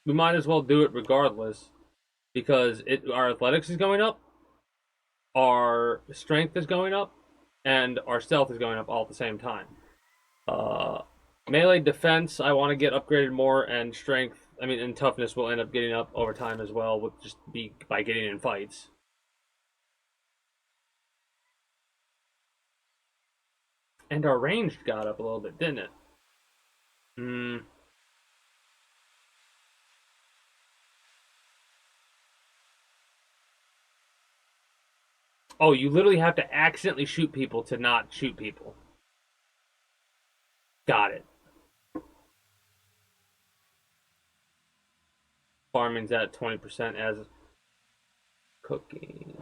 we might as well do it regardless because our athletics is going up, our strength is going up, and our stealth is going up all at the same time. Uh, Melee defense, I want to get upgraded more, and strength, I mean, and toughness will end up getting up over time as well, with just by getting in fights. And our range got up a little bit, didn't it? Hmm. Oh, you literally have to accidentally shoot people to not shoot people. Got it. Farming's at 20% as cooking.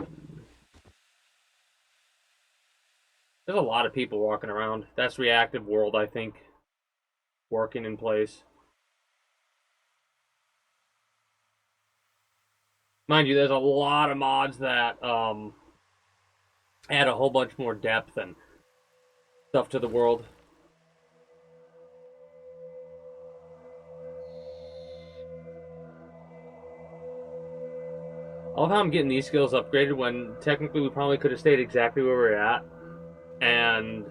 There's a lot of people walking around. That's reactive world, I think, working in place. Mind you, there's a lot of mods that add a whole bunch more depth and stuff to the world. I love how I'm getting these skills upgraded when technically we probably could have stayed exactly where we're at and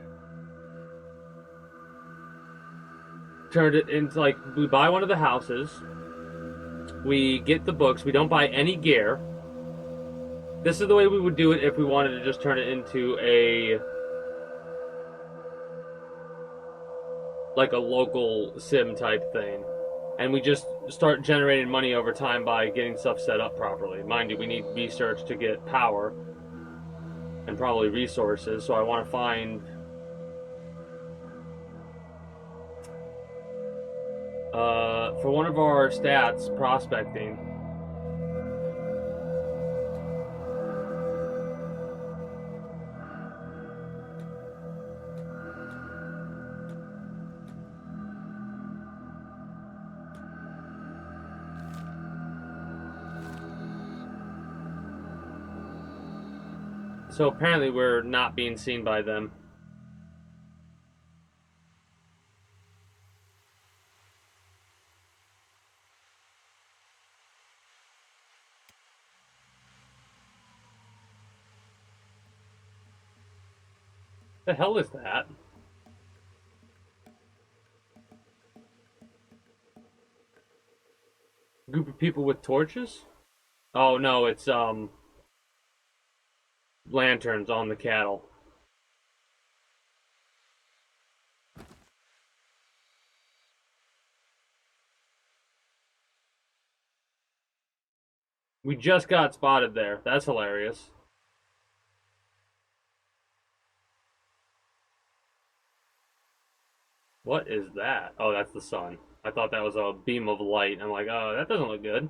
turned it into, like, we buy one of the houses, we get the books, we don't buy any gear. This is the way we would do it if we wanted to just turn it into a, like, a local sim type thing. And we just start generating money over time by getting stuff set up properly. Mind you, we need research to get power and probably resources, so I want to find for one of our stats, prospecting. So apparently we're not being seen by them. The hell is that? Group of people with torches? Oh no, it's lanterns on the cattle. We just got spotted there. That's hilarious. What is that? Oh, that's the sun. I thought that was a beam of light. I'm like, oh, that doesn't look good.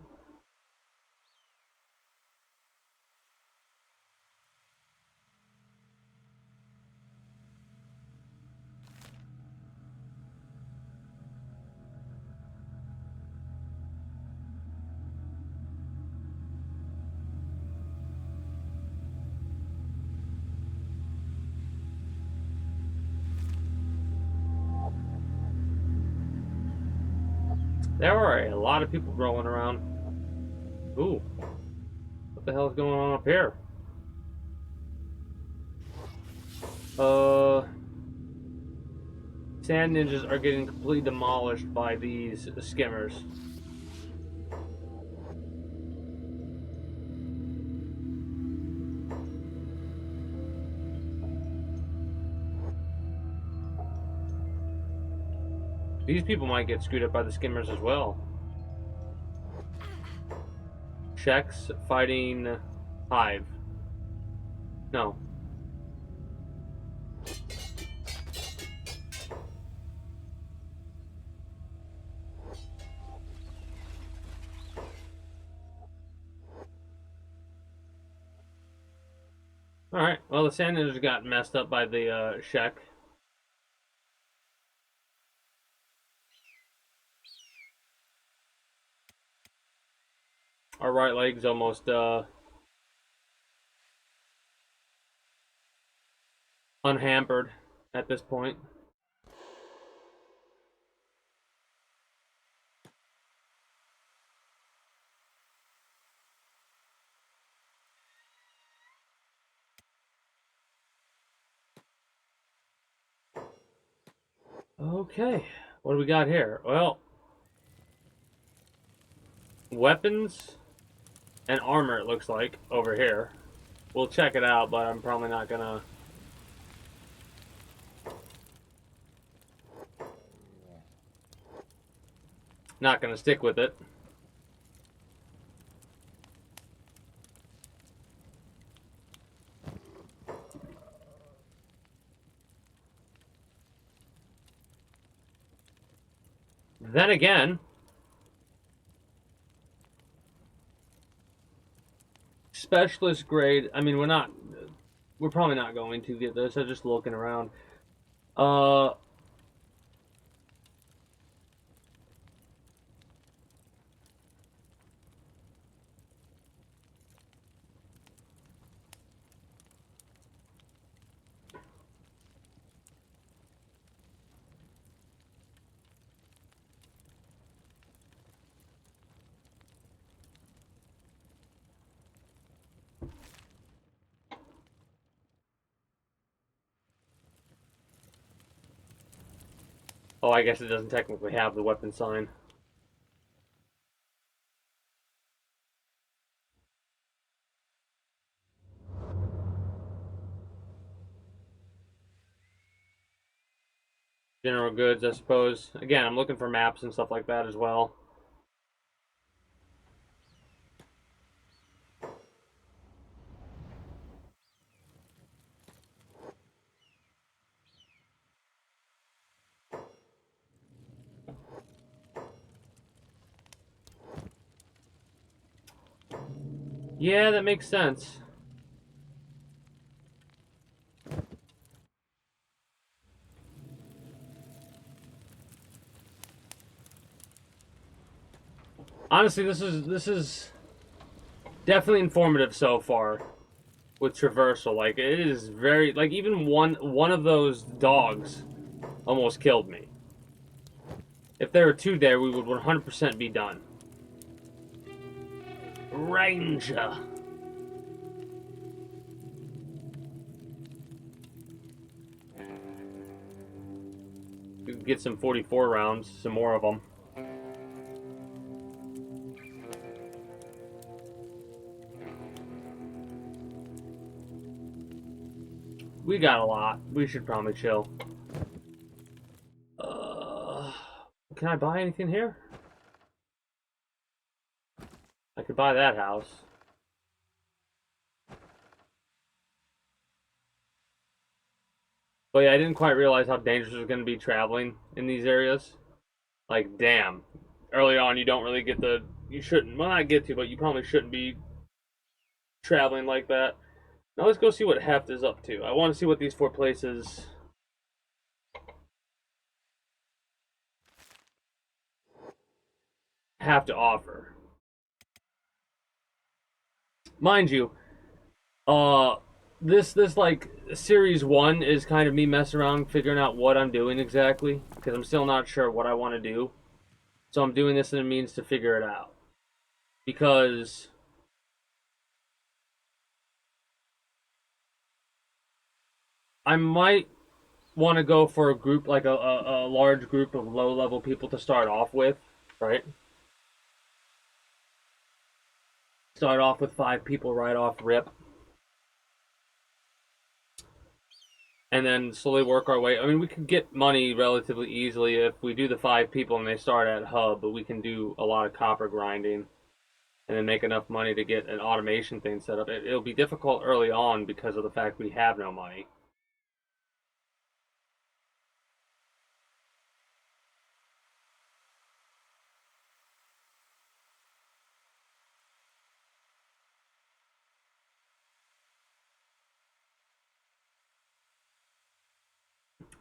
There are a lot of people rolling around. Ooh. What the hell is going on up here? Sand ninjas are getting completely demolished by these skimmers. These people might get screwed up by the skimmers as well. Checks fighting Hive. No. Alright, well, the sand ninjas got messed up by the Shek. Our right leg's almost unhampered at this point. Okay, what do we got here? Well, weapons and armor, it looks like, over here. We'll check it out, but I'm probably not gonna... not gonna stick with it. Then again, specialist grade, I mean, we're probably not going to get this. I'm just looking around. Oh, I guess it doesn't technically have the weapon sign. General goods, I suppose. Again, I'm looking for maps and stuff like that as well. Yeah, that makes sense. Honestly, this is definitely informative so far with traversal. Like it is very like even one of those dogs almost killed me. If there were two there, we would 100% be done. Ranger. Get some 44 rounds, some more of them. We got a lot. We should probably chill. Can I buy anything here? I could buy that house. But yeah, I didn't quite realize how dangerous it was going to be traveling in these areas. Like, damn. Early on, you don't really get the... You shouldn't... Well, not get to, but you probably shouldn't be traveling like that. Now let's go see what Heft is up to. I want to see what these four places have to offer. Mind you, uh, this like series one is kind of me messing around figuring out what I'm doing exactly because I'm still not sure what I want to do. So I'm doing this in a means to figure it out because I might want to go for a group like a large group of low level people to start off with, right? Start off with 5 people right off rip, and then slowly work our way. I mean, we can get money relatively easily if we do the 5 people and they start at hub, but we can do a lot of copper grinding and then make enough money to get an automation thing set up. It'll be difficult early on because of the fact we have no money.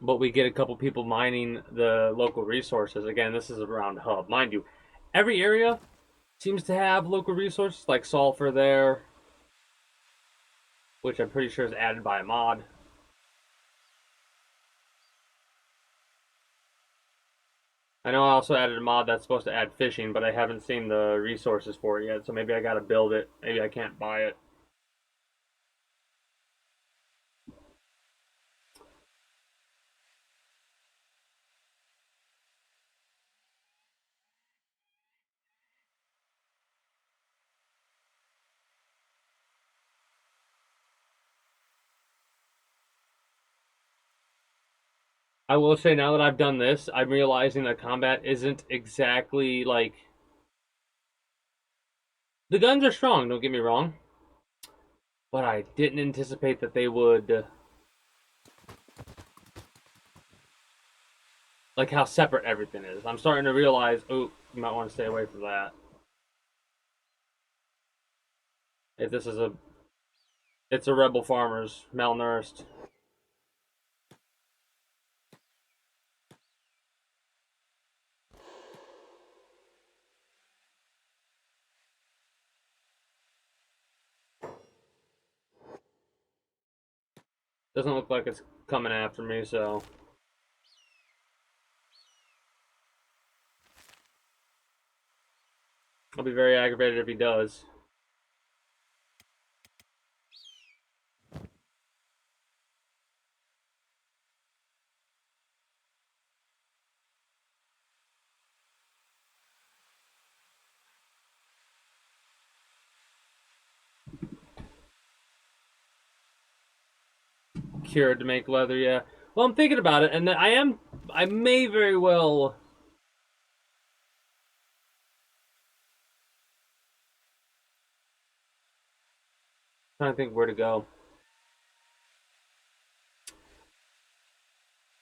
But we get a couple people mining the local resources. Again, this is around hub. Mind you, every area seems to have local resources like sulfur there, which I'm pretty sure is added by a mod. I know I also added a mod that's supposed to add fishing, but I haven't seen the resources for it yet, so maybe I gotta build it. Maybe I can't buy it. I will say now that I've done this, I'm realizing that combat isn't exactly like... The guns are strong, don't get me wrong. But I didn't anticipate that they would... like how separate everything is. I'm starting to realize, oh, you might want to stay away from that. If this is a... It's a rebel farmers, malnourished. Doesn't look like it's coming after me, so... I'll be very aggravated if he does. cured to make leather, yeah. Well, I'm thinking about it, and I may very well... trying to think where to go.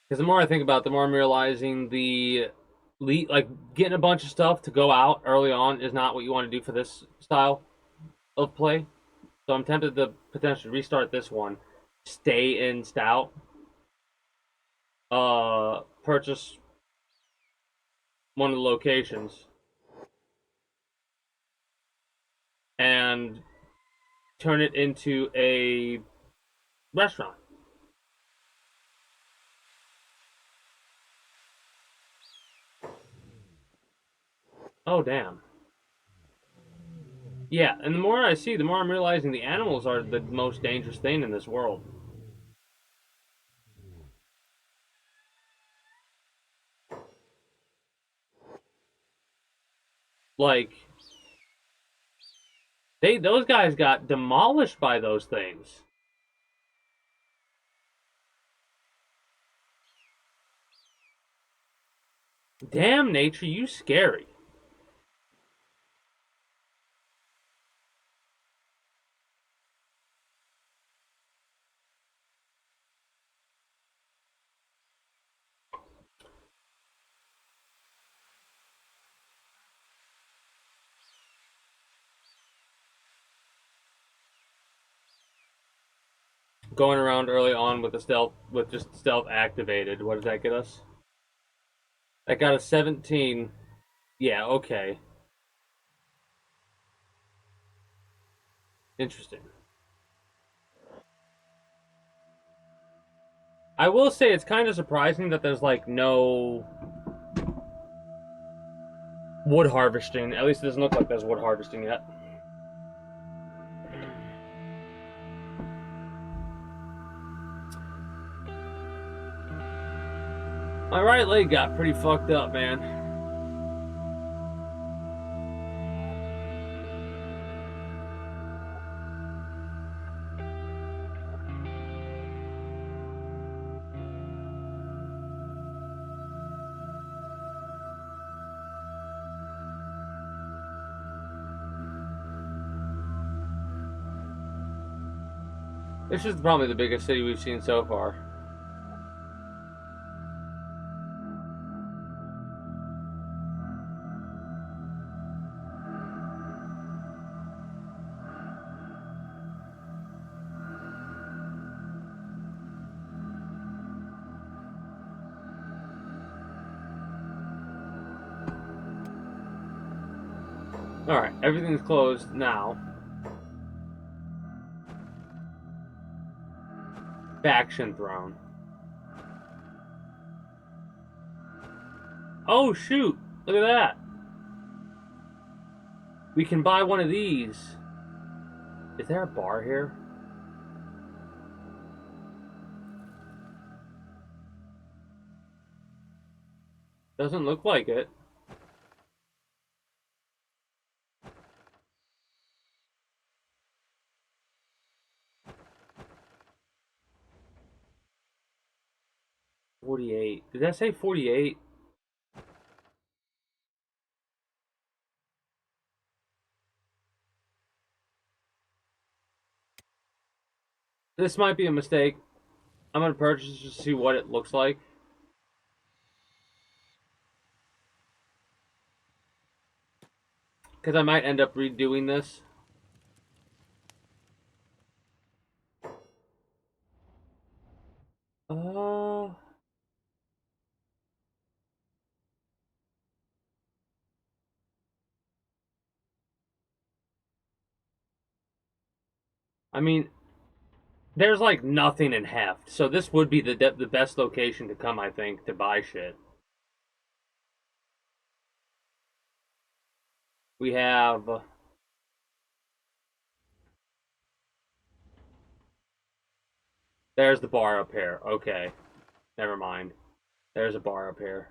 Because the more I think about it, the more I'm realizing like, getting a bunch of stuff to go out early on is not what you want to do for this style of play. So I'm tempted to potentially restart this one, stay in stout, purchase one of the locations, and turn it into a restaurant. Oh, damn. Yeah, and the more I see, the more I'm realizing the animals are the most dangerous thing in this world. Like, those guys got demolished by those things. Damn, nature, you scary. Going around early on with just stealth activated. What does that get us? That got a 17. Yeah, okay. Interesting. I will say it's kind of surprising that there's like no wood harvesting. At least it doesn't look like there's wood harvesting yet. My right leg got pretty fucked up, man. This is probably the biggest city we've seen so far. Alright, everything's closed now. Faction throne. Oh shoot! Look at that! We can buy one of these. Is there a bar here? Doesn't look like it. $48. Did that say 48? This might be a mistake. I'm gonna purchase it just to see what it looks like. Because I might end up redoing this. Uh... I mean, there's like nothing in Heft, so this would be the best location to come, I think, to buy shit. We have... There's the bar up here. Okay. Never mind. There's a bar up here.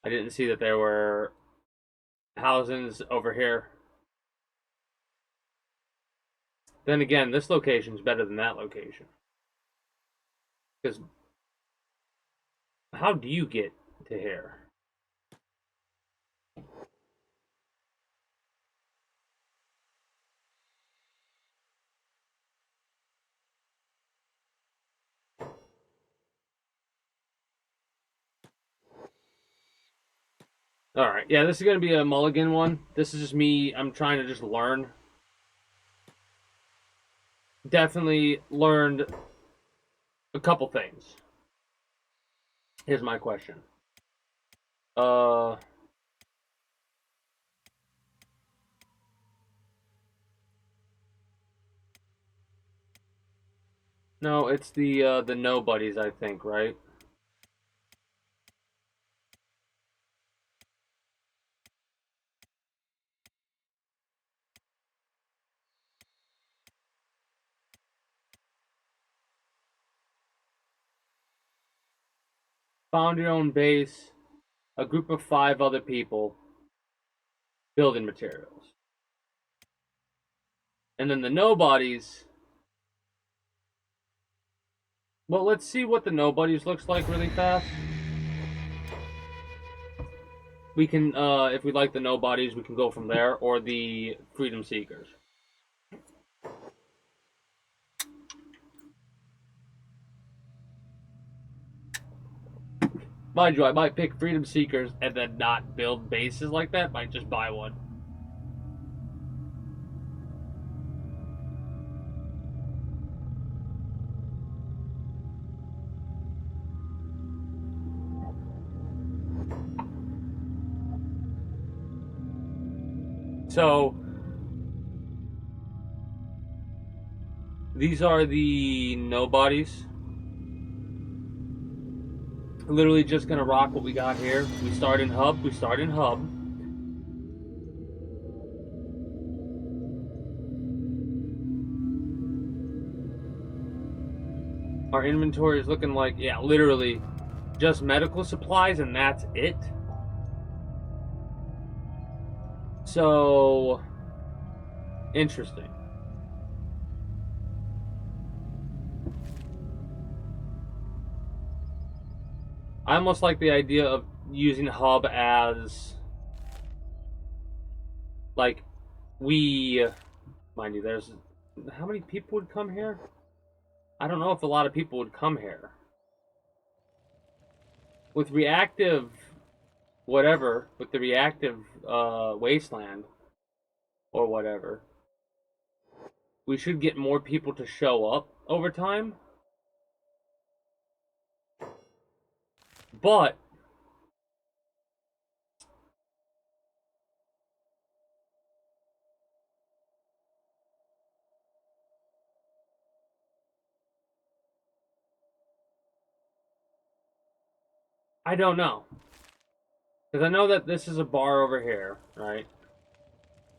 I didn't see that there were housings over here. Then again, this location's better than that location. Because how do you get to here? Alright, yeah, this is going to be a mulligan one. This is just me. I'm trying to just learn. Definitely learned a couple things. Here's my question. No, it's the nobodies, I think, right? Found your own base, a group of 5 other people, building materials. And then the nobodies. Well, let's see what the nobodies looks like really fast. We can, if we like the nobodies, we can go from there, or the freedom seekers. Mind you, I might pick freedom seekers and then not build bases like that. Might just buy one. So these are the nobodies. Literally just gonna rock what we got here. We start in hub. Our inventory is looking like, yeah, literally just medical supplies, and that's it. So interesting. I almost like the idea of using hub as like we, mind you, there's how many people would come here? I don't know if a lot of people would come here. With reactive whatever, with the reactive wasteland or whatever, we should get more people to show up over time. But I don't know. Because I know that this is a bar over here, right?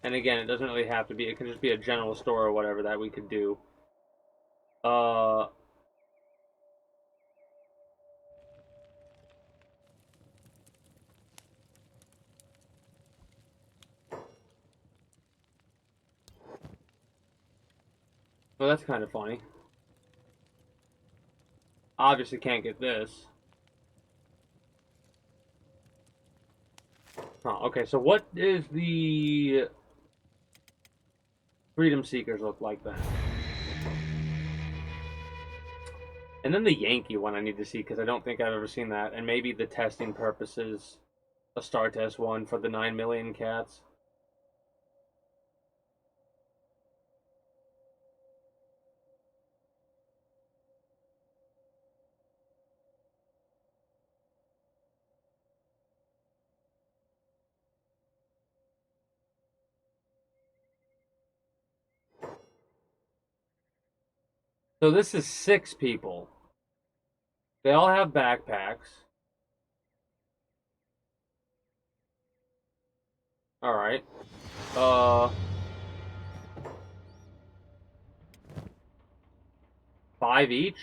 And again, it doesn't really have to be. It can just be a general store or whatever that we could do. Uh, well, that's kind of funny. Obviously can't get this. Oh, okay, so what is the Freedom Seekers look like then? And then the Yankee one I need to see because I don't think I've ever seen that. And maybe the testing purposes, a star test one for the 9 million cats. So this is 6 people. They all have backpacks. All right. Uh, 5 each.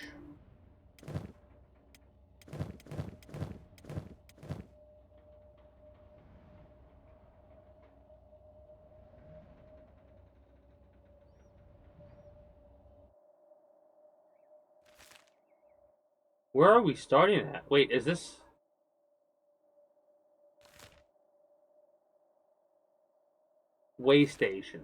Where are we starting at? Wait, is this... Way station.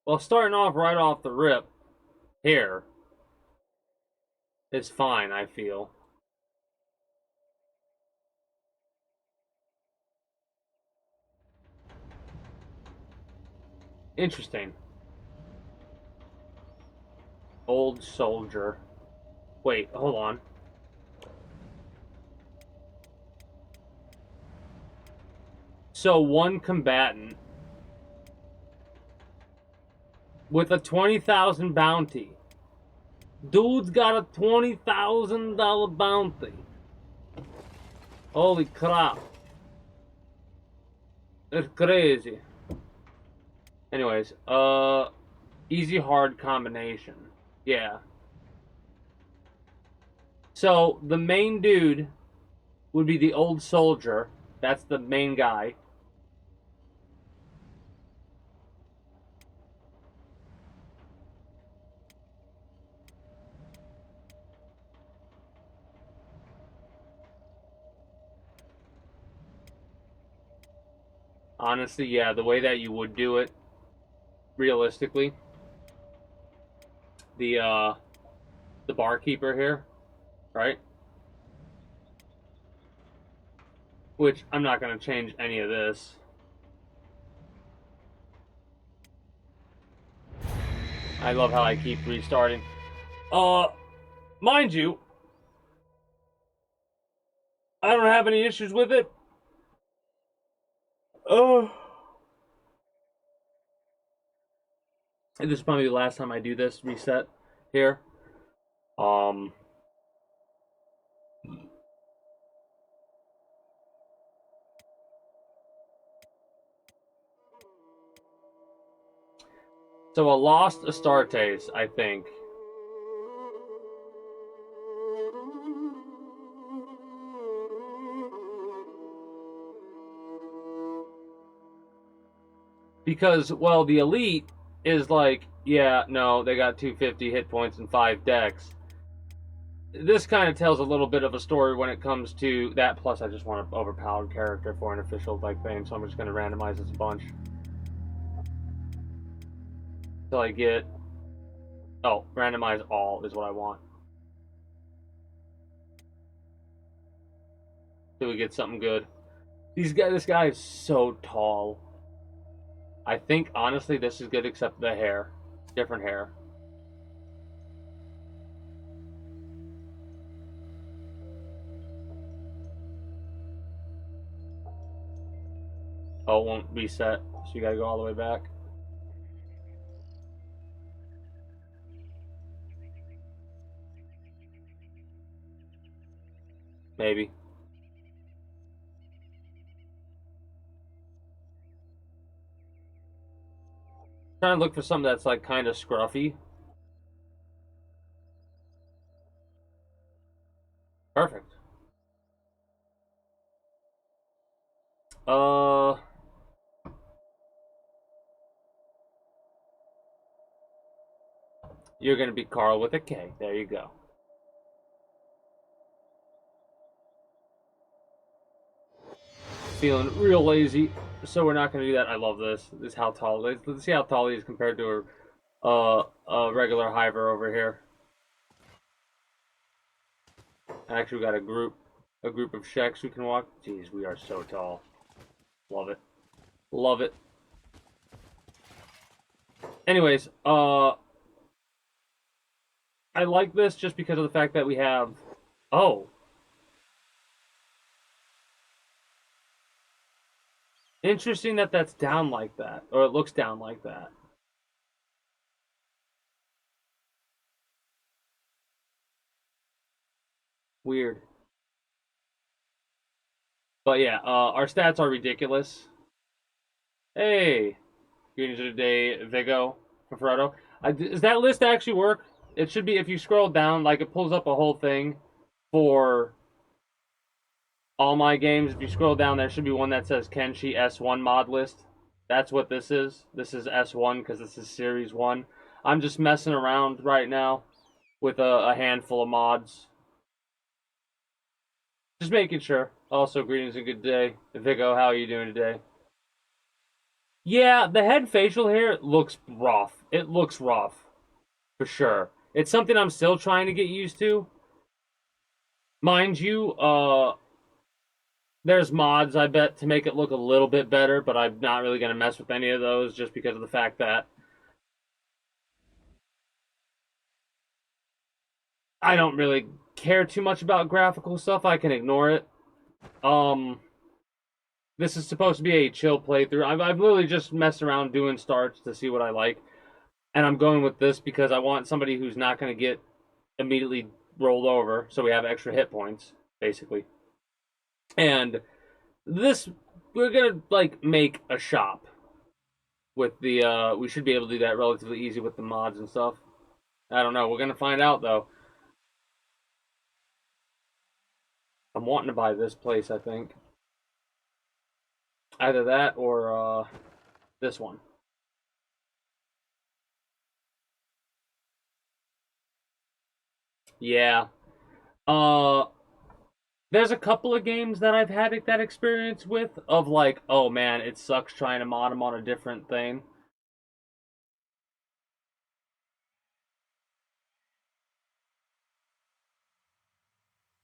Well, starting off right off the rip here is fine, I feel. Interesting. Old soldier. Wait, hold on. So one combatant with a 20,000 bounty. Dude's got a $20,000 bounty. Holy crap. It's crazy. Anyways, easy hard combination. Yeah. So the main dude would be the old soldier. That's the main guy. Honestly, yeah, the way that you would do it, realistically, the barkeeper here, right? Which I'm not gonna change any of this. I love how I keep restarting. Mind you, I don't have any issues with it. Oh. And this is probably the last time I do this reset here. So a lost Astartes, I think. Because, well, the elite is like, yeah, no, they got 250 hit points and 5 decks. This kind of tells a little bit of a story when it comes to that. Plus, I just want an overpowered character for an official like thing, so I'm just going to randomize this a bunch. Until I get... Oh, randomize all is what I want. Till we get something good. This guy is so tall. I think, honestly, this is good except the hair. Different hair. Oh, it won't reset, so you gotta go all the way back. Maybe. Trying to look for something that's like kind of scruffy. Perfect. You're gonna be Carl with a K. There you go. Feeling real lazy, so we're not gonna do that. I love this. This is how tall. Let's see how tall he is compared to a regular hiver over here. Actually, we got a group of sheks we can walk. Jeez, we are so tall. Love it. Love it. Anyways, I like this just because of the fact that we have... Oh. Interesting that that's down like that. Or it looks down like that. Weird. But yeah, our stats are ridiculous. Hey. Greetings of the day, Vigo from Ferretto. Does that list actually work? It should be, if you scroll down, like it pulls up a whole thing for all my games, if you scroll down, there should be one that says Kenshi S1 mod list. That's what this is. This is S1 because this is Series 1. I'm just messing around right now with a handful of mods. Just making sure. Also, greetings and good day. Vigo, how are you doing today? Yeah, the head facial hair looks rough. It looks rough. For sure. It's something I'm still trying to get used to. Mind you, there's mods, I bet, to make it look a little bit better, but I'm not really going to mess with any of those just because of the fact that I don't really care too much about graphical stuff. I can ignore it. Um, this is supposed to be a chill playthrough. I've literally just messed around doing starts to see what I like, and I'm going with this because I want somebody who's not going to get immediately rolled over, so we have extra hit points, basically. And this, we're gonna like make a shop with the. We should be able to do that relatively easy with the mods and stuff. I don't know. We're gonna find out though. I'm wanting to buy this place. I think either that or this one. Yeah. Uh, there's a couple of games that I've had that experience with of like, oh man, it sucks trying to mod them on a different thing.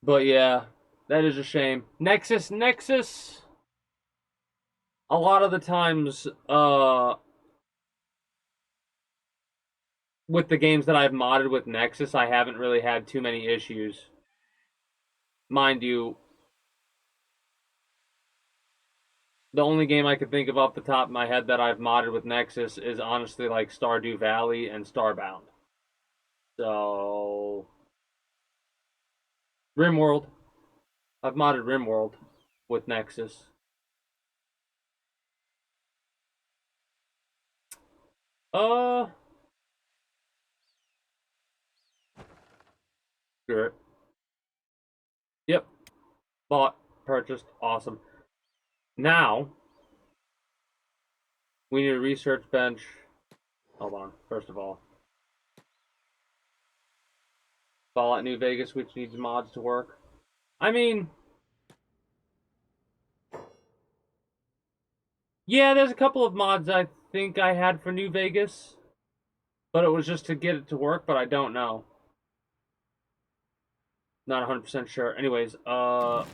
But yeah, that is a shame. Nexus. A lot of the times, with the games that I've modded with Nexus, I haven't really had too many issues. Mind you, the only game I could think of off the top of my head that I've modded with Nexus is honestly like Stardew Valley and Starbound. So, RimWorld. I've modded RimWorld with Nexus. Uh, sure. Yep. Bought, purchased, awesome. Now, we need a research bench. Hold on, first of all. Fallout New Vegas, which needs mods to work. I mean, yeah, there's a couple of mods I think I had for New Vegas, but it was just to get it to work, but I don't know. Not 100% sure. Anyways, I'm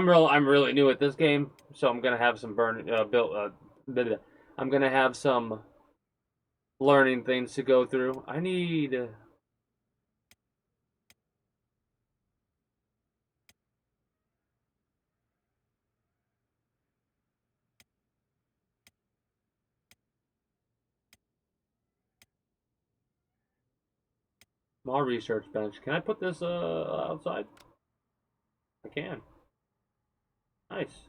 really new at this game, so I'm gonna have some I'm gonna have some learning things to go through. I need more research bench. Can I put this outside? I can. Nice.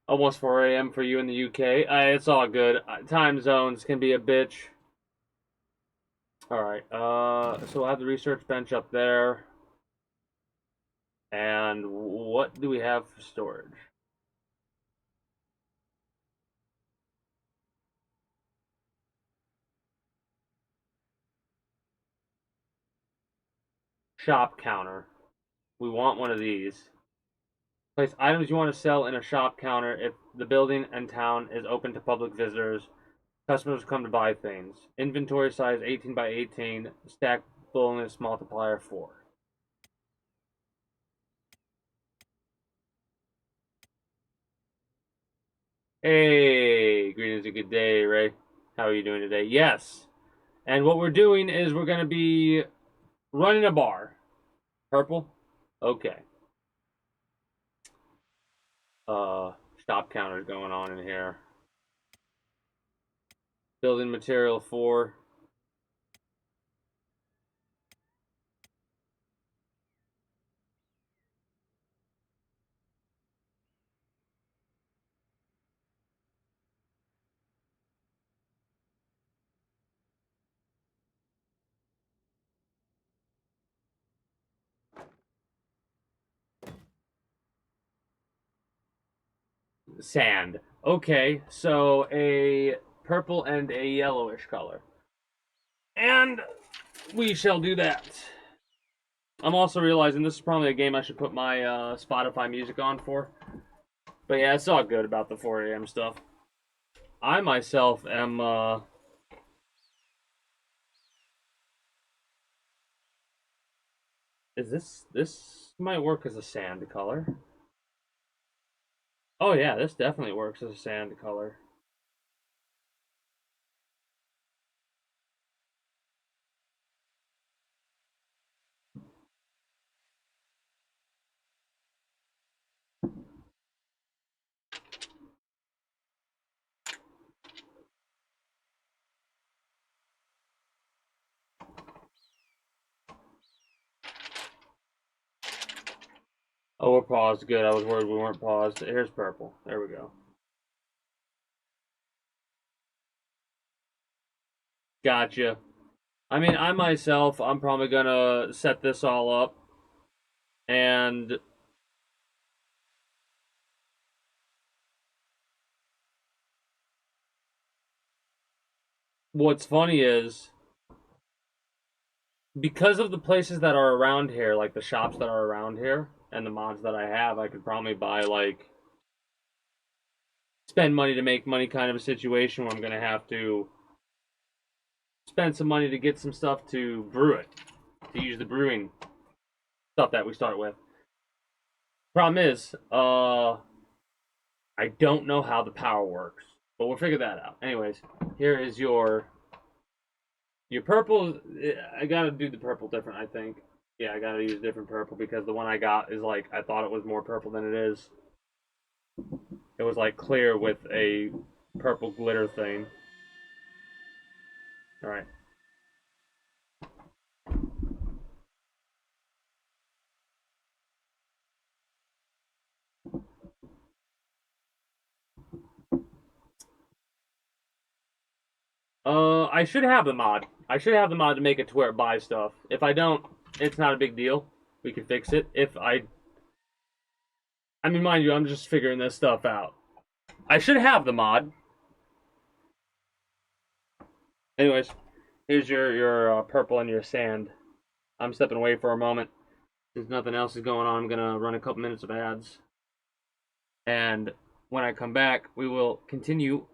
Almost 4 a.m. for you in the UK. It's all good. Time zones can be a bitch. All right. So we'll have the research bench up there. And what do we have for storage? Shop counter. We want one of these. Place items you want to sell in a shop counter if the building and town is open to public visitors. Customers come to buy things. Inventory size 18 by 18. Stack bonus multiplier 4. Hey, greetings and good day, Ray. How are you doing today? Yes. And what we're doing is we're going to be running a bar. Purple? Okay. Shop counters going on in here. Building material 4. Sand. Okay, so a purple and a yellowish color. And we shall do that. I'm also realizing this is probably a game I should put my Spotify music on for. But yeah, it's all good about the 4 a.m. stuff. I myself am. Is this might work as a sand color? Oh yeah, this definitely works as a sand color. Oh, we're paused. Good. I was worried we weren't paused. Here's purple. There we go. Gotcha. I mean, I myself, I'm probably gonna set this all up, and what's funny is because of the places that are around here, like the shops that are around here, and the mods that I have, I could probably buy like spend money to make money kind of a situation where I'm gonna have to spend some money to get some stuff to brew it, to use the brewing stuff that we start with. Problem is, I don't know how the power works, but we'll figure that out. Anyways, here is your purple. I gotta do the purple different. I think. Yeah, I gotta use different purple because the one I got is like I thought it was more purple than it is. It was like clear with a purple glitter thing. All right. I should have the mod. I should have the mod to make it to where it buys stuff. If I don't, it's not a big deal. We can fix it. I mean, mind you, I'm just figuring this stuff out. I should have the mod. Anyways, here's your purple and your sand. I'm stepping away for a moment. Since nothing else is going on, I'm gonna run a couple minutes of ads, and when I come back, we will continue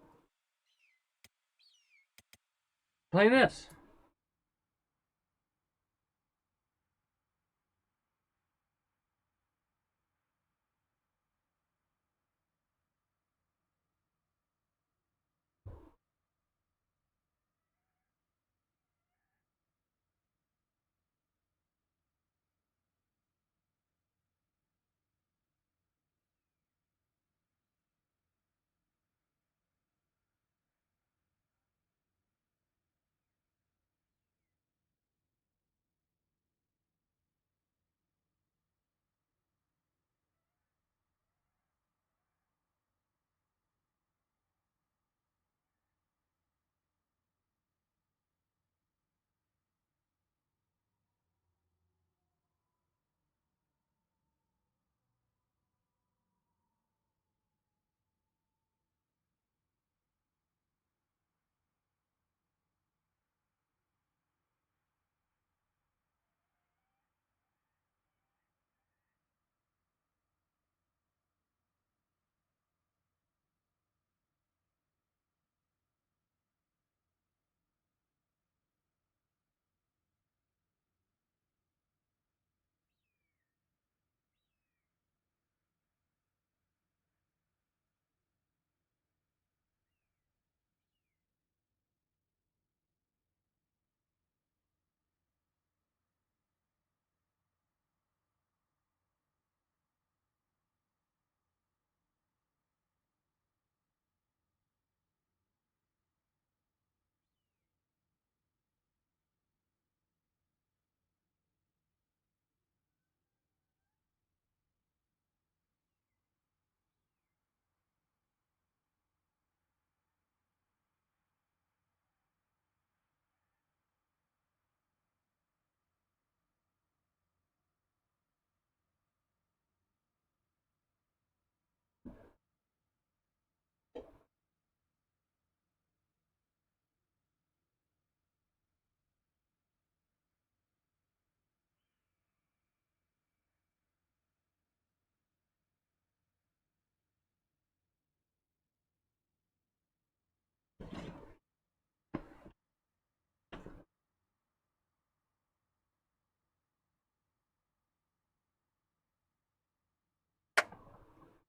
playing this.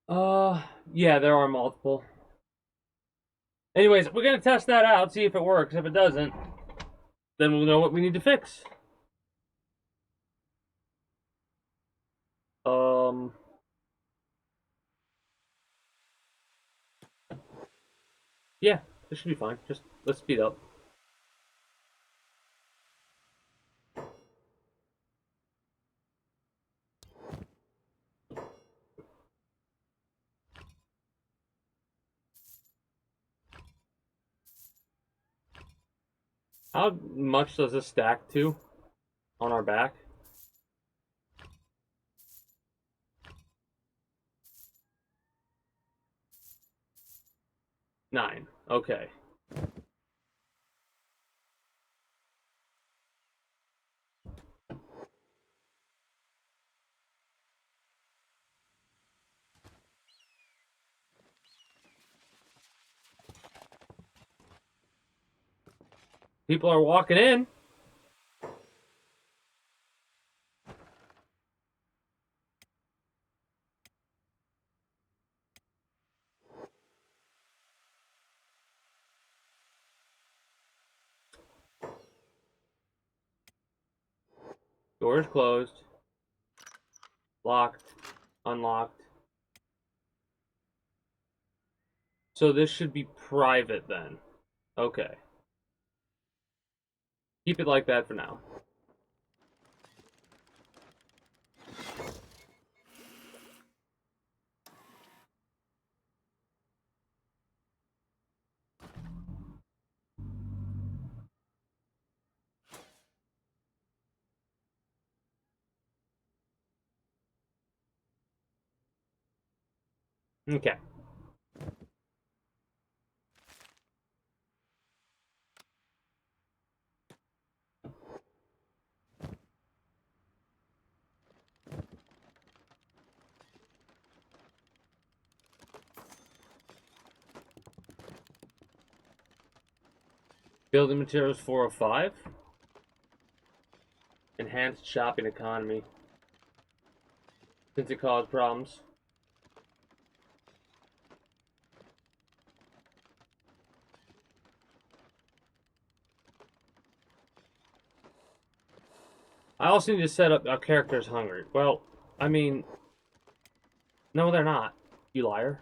Yeah, there are multiple. Anyways, we're gonna test that out, see if it works. If it doesn't, then we'll know what we need to fix. Um, yeah, this should be fine. Just let's speed up. How much does this stack to on our back? 9. Okay. People are walking in. Doors closed. Locked. Unlocked. So this should be private then. Okay. Keep it like that for now. Okay. Building materials 405. Enhanced shopping economy. Since it caused problems. I also need to set up our characters hungry. Well, I mean, no, they're not. You liar.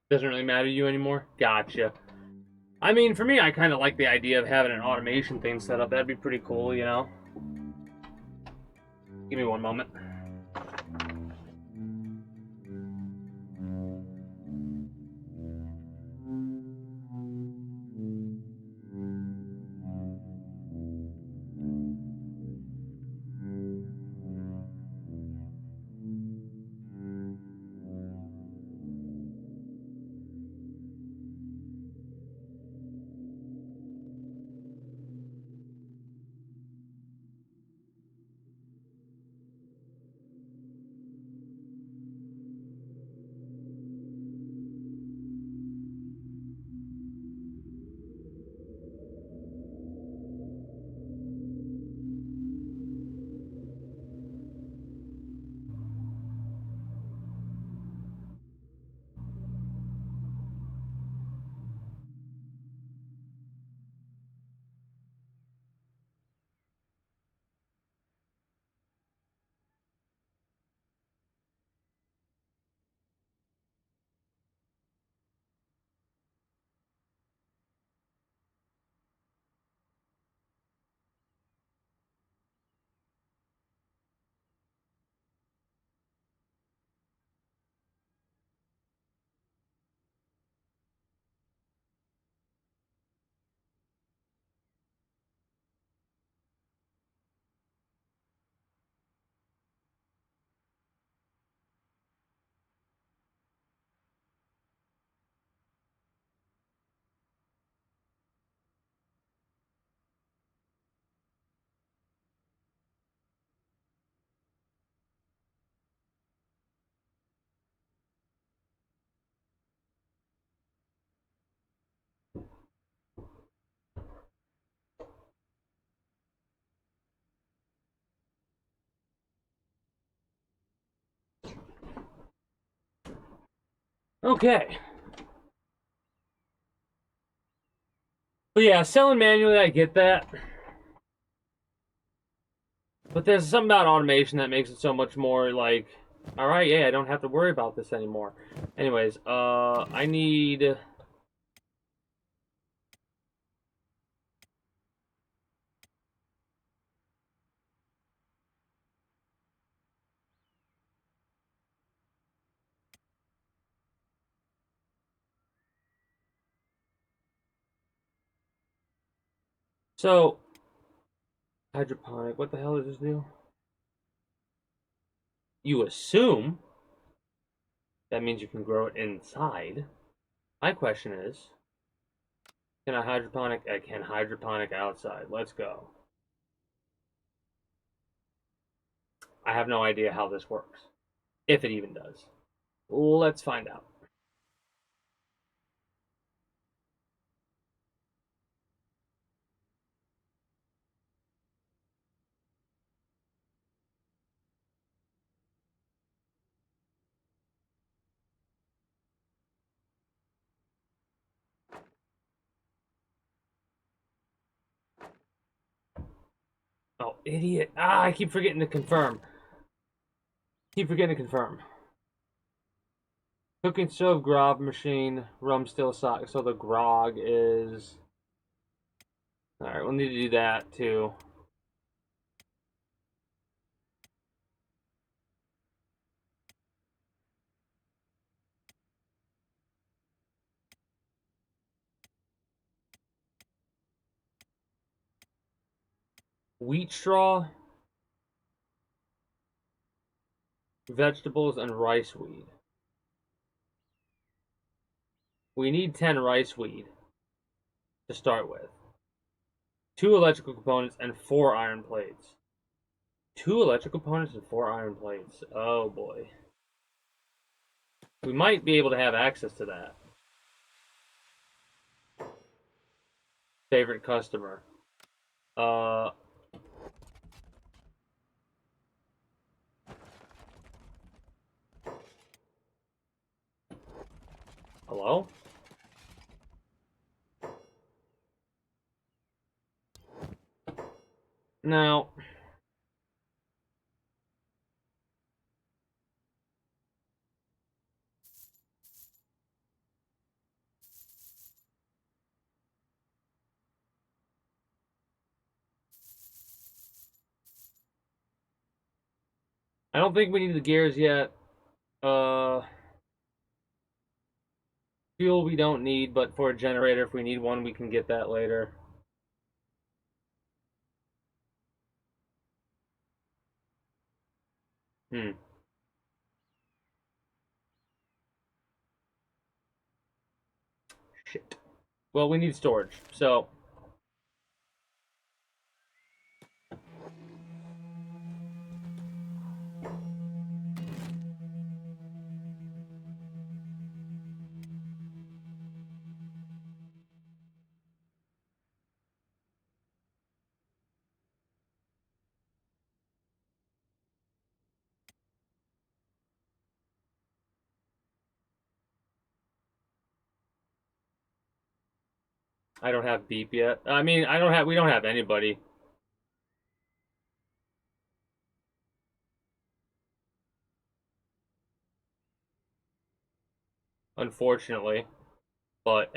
Doesn't really matter to you anymore? Gotcha. I mean, for me, I kind of like the idea of having an automation thing set up. That'd be pretty cool, you know? Give me one moment. Okay. But yeah, selling manually, I get that. But there's something about automation that makes it so much more like, all right, yeah, I don't have to worry about this anymore. Anyways, I need. So, hydroponic, what the hell does this do? You assume that means you can grow it inside. My question is, can I hydroponic? I can hydroponic outside. Let's go. I have no idea how this works, if it even does. Let's find out. Oh, idiot. Ah, I keep forgetting to confirm. Keep forgetting to confirm. Cooking stove, grog machine, rum still sock. So the grog is. Alright, we'll need to do that too. Wheat straw, vegetables, and rice weed. We need 10 rice weed to start with. 2 electrical components and 4 iron plates. 2 electrical components and 4 iron plates. Oh boy. We might be able to have access to that. Favorite customer. Uh. Hello? Now. I don't think we need the gears yet. Uh. Fuel we don't need, but for a generator, if we need one, we can get that later. Hmm. Shit. Well, we need storage, so. I don't have beep yet. I mean, I don't have. We don't have anybody, unfortunately. But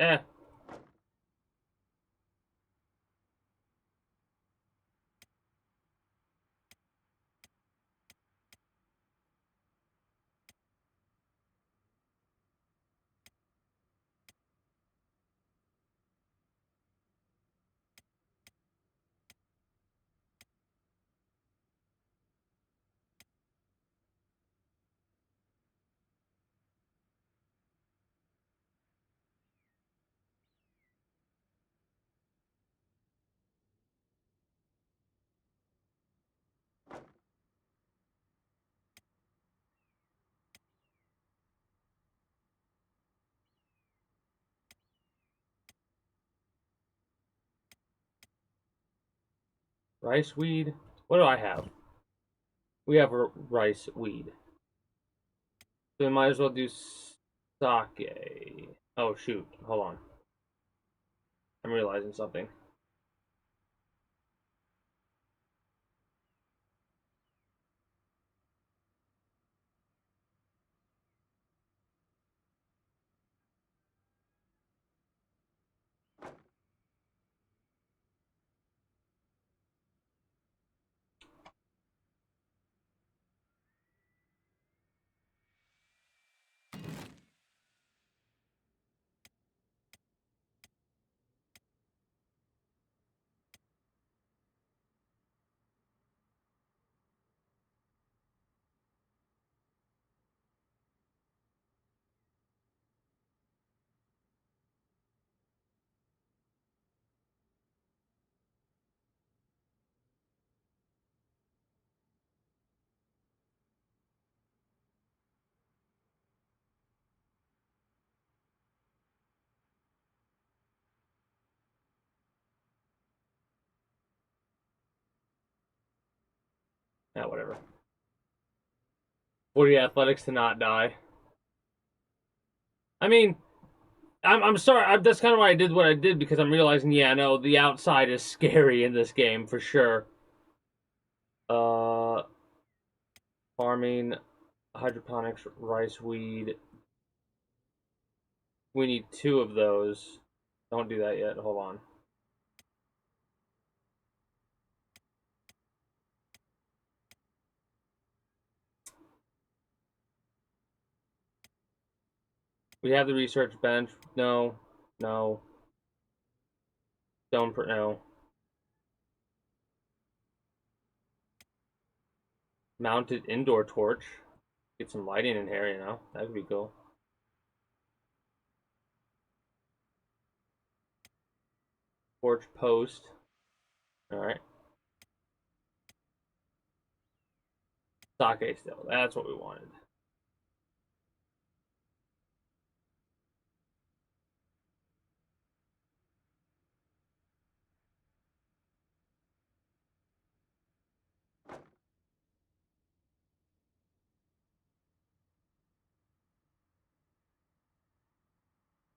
rice weed. What do I have? We have rice weed. So we might as well do Sake. Oh, shoot. Hold on. I'm realizing something. Yeah, whatever. 40 athletics to not die. I mean, I'm sorry. That's kind of why I did what I did, because I'm realizing, yeah, no, the outside is scary in this game for sure. Farming, hydroponics, rice weed. We need 2 of those. Don't do that yet. Hold on. We have the research bench. No. No. Don't. No. Mounted indoor torch. Get some lighting in here, you know? That could be cool. Torch post. Alright. Sake still. That's what we wanted.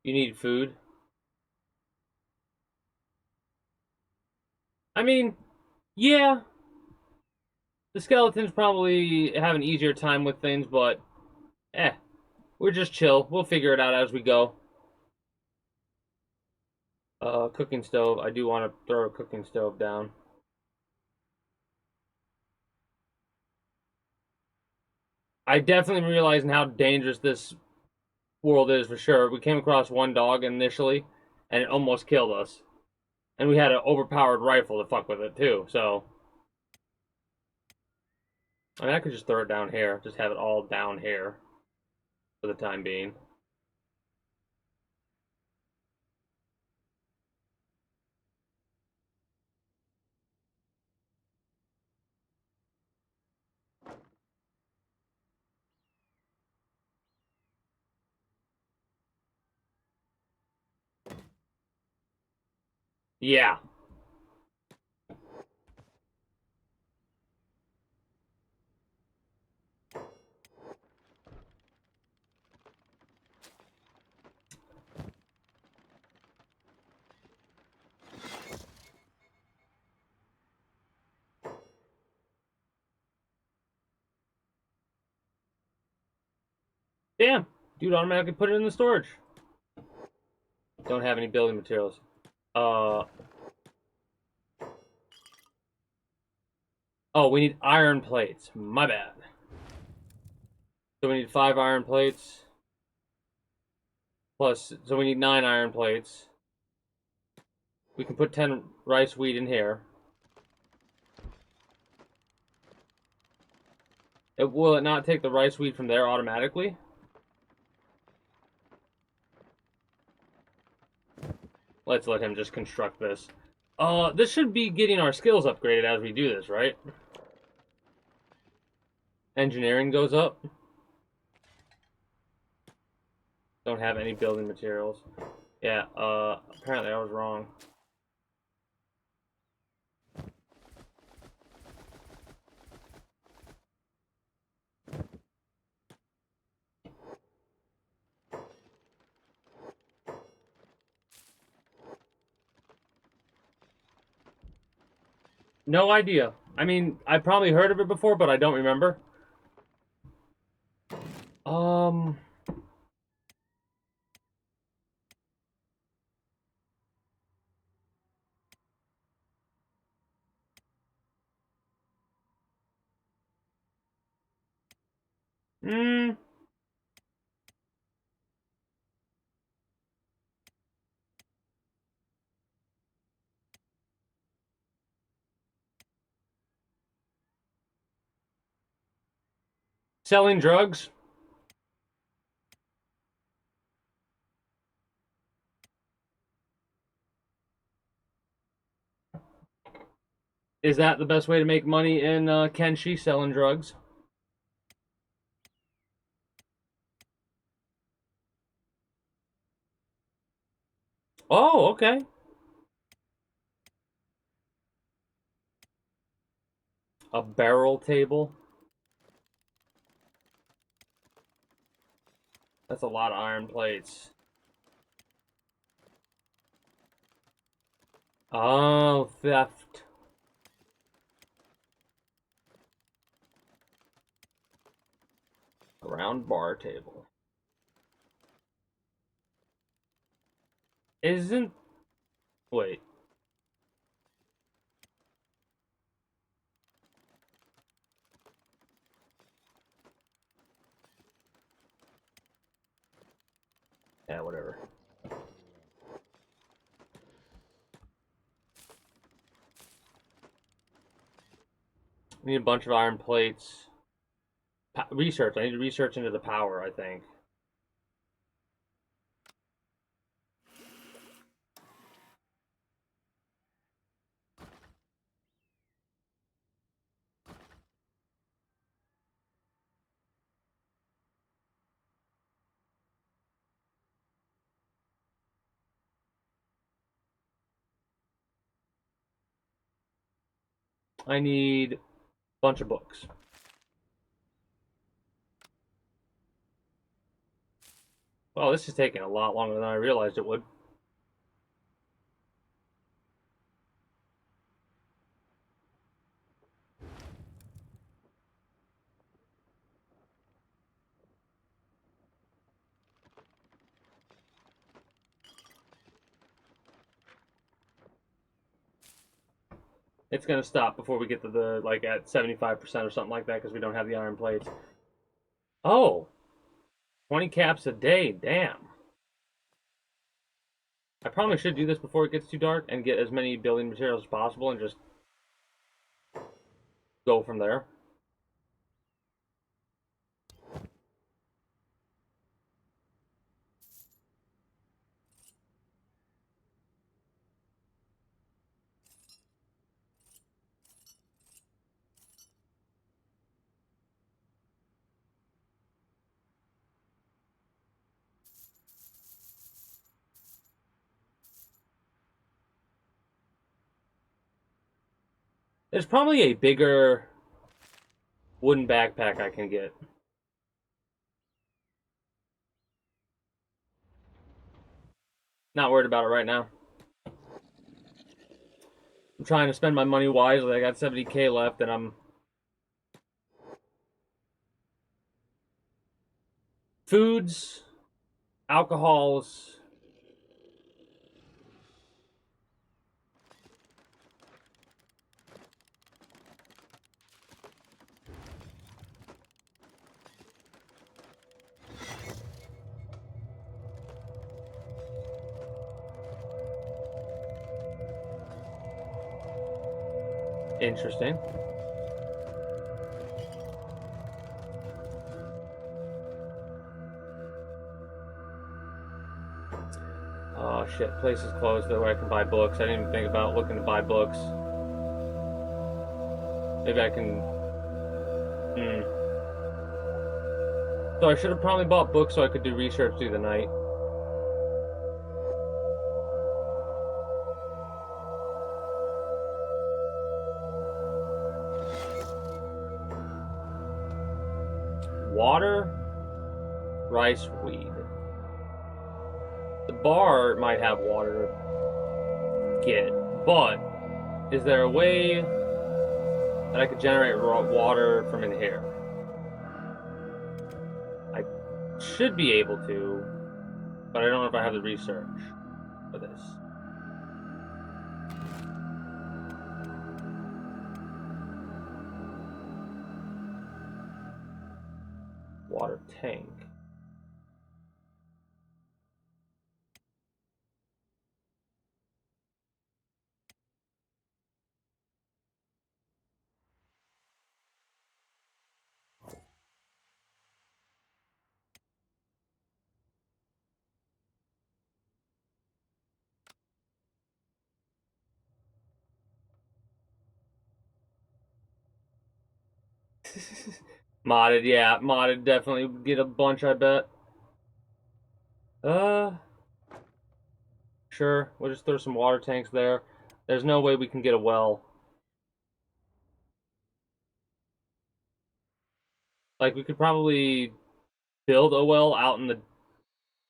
You need food? I mean, yeah. The skeletons probably have an easier time with things, but we're just chill. We'll figure it out as we go. Cooking stove. I do want to throw a cooking stove down. I definitely realizing how dangerous this world is for sure. We came across one dog initially, and it almost killed us. And we had an overpowered rifle to fuck with it too. So, I mean, I could just throw it down here. Just have it all down here for the time being. Yeah. Damn. Dude automatically put it in the storage. Don't have any building materials. Oh, we need iron plates. My bad. So we need 5 iron plates. Plus, so we need 9 iron plates. We can put 10 rice wheat in here. Will it not take the rice wheat from there automatically? Let's let him just construct this. This should be getting our skills upgraded as we do this, right? Engineering goes up. Don't have any building materials. Yeah, apparently I was wrong. No idea. I mean, I probably heard of it before, but I don't remember. Um, mm, selling drugs? Is that the best way to make money in Kenshi, selling drugs? Oh, okay. A barrel table? That's a lot of iron plates. Oh, theft. A round bar table. Isn't... Wait. Yeah, whatever. I need a bunch of iron plates. Research. I need to research into the power, I think. I need a bunch of books. Well, this is taking a lot longer than I realized it would. It's gonna stop before we get to the, like, at 75% or something like that, because we don't have the iron plates. Oh, 20 caps a day, damn. I probably should do this before it gets too dark and get as many building materials as possible and just go from there. There's probably a bigger wooden backpack I can get. Not worried about it right now. I'm trying to spend my money wisely. I got 70K left and I'm... Foods, alcohols... Interesting. Oh shit, place is closed though where I can buy books. I didn't even think about looking to buy books. Maybe I can... So I should have probably bought books so I could do research through the night. Water, rice, weed. The bar might have water to get, but is there a way that I could generate raw water from in here. I should be able to, but I don't know if I have the research for this. Water tank. Modded, yeah, modded definitely would get a bunch, I bet. Sure, we'll just throw some water tanks there. There's no way we can get a well. Like, we could probably build a well out in the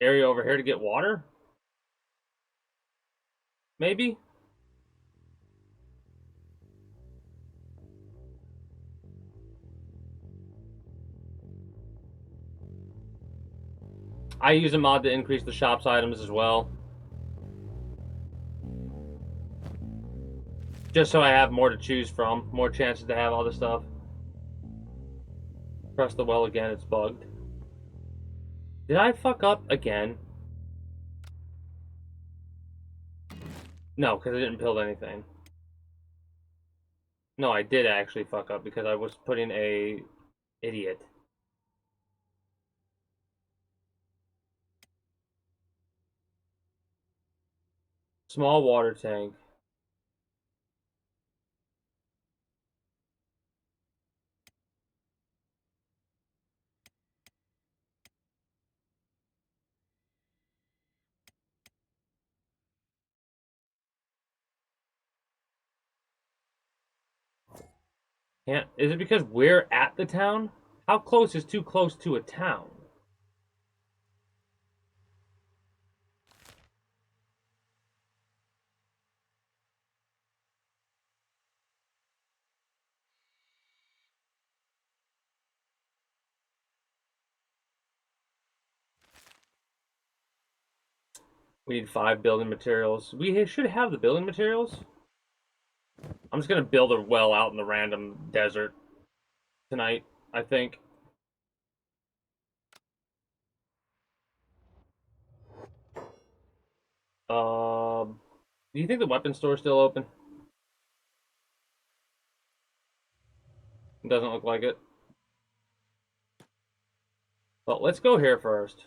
area over here to get water? Maybe? I use a mod to increase the shop's items as well. Just so I have more to choose from, more chances to have all this stuff. Press the well again, it's bugged. Did I fuck up again? No, because I didn't build anything. No, I did actually fuck up because I was putting a idiot. Small water tank. Can't, is it because we're at the town? How close is too close to a town? We need 5 building materials. We should have the building materials. I'm just gonna build a well out in the random desert tonight, I think. Do you think the weapon store is still open? It doesn't look like it. Well, let's go here first.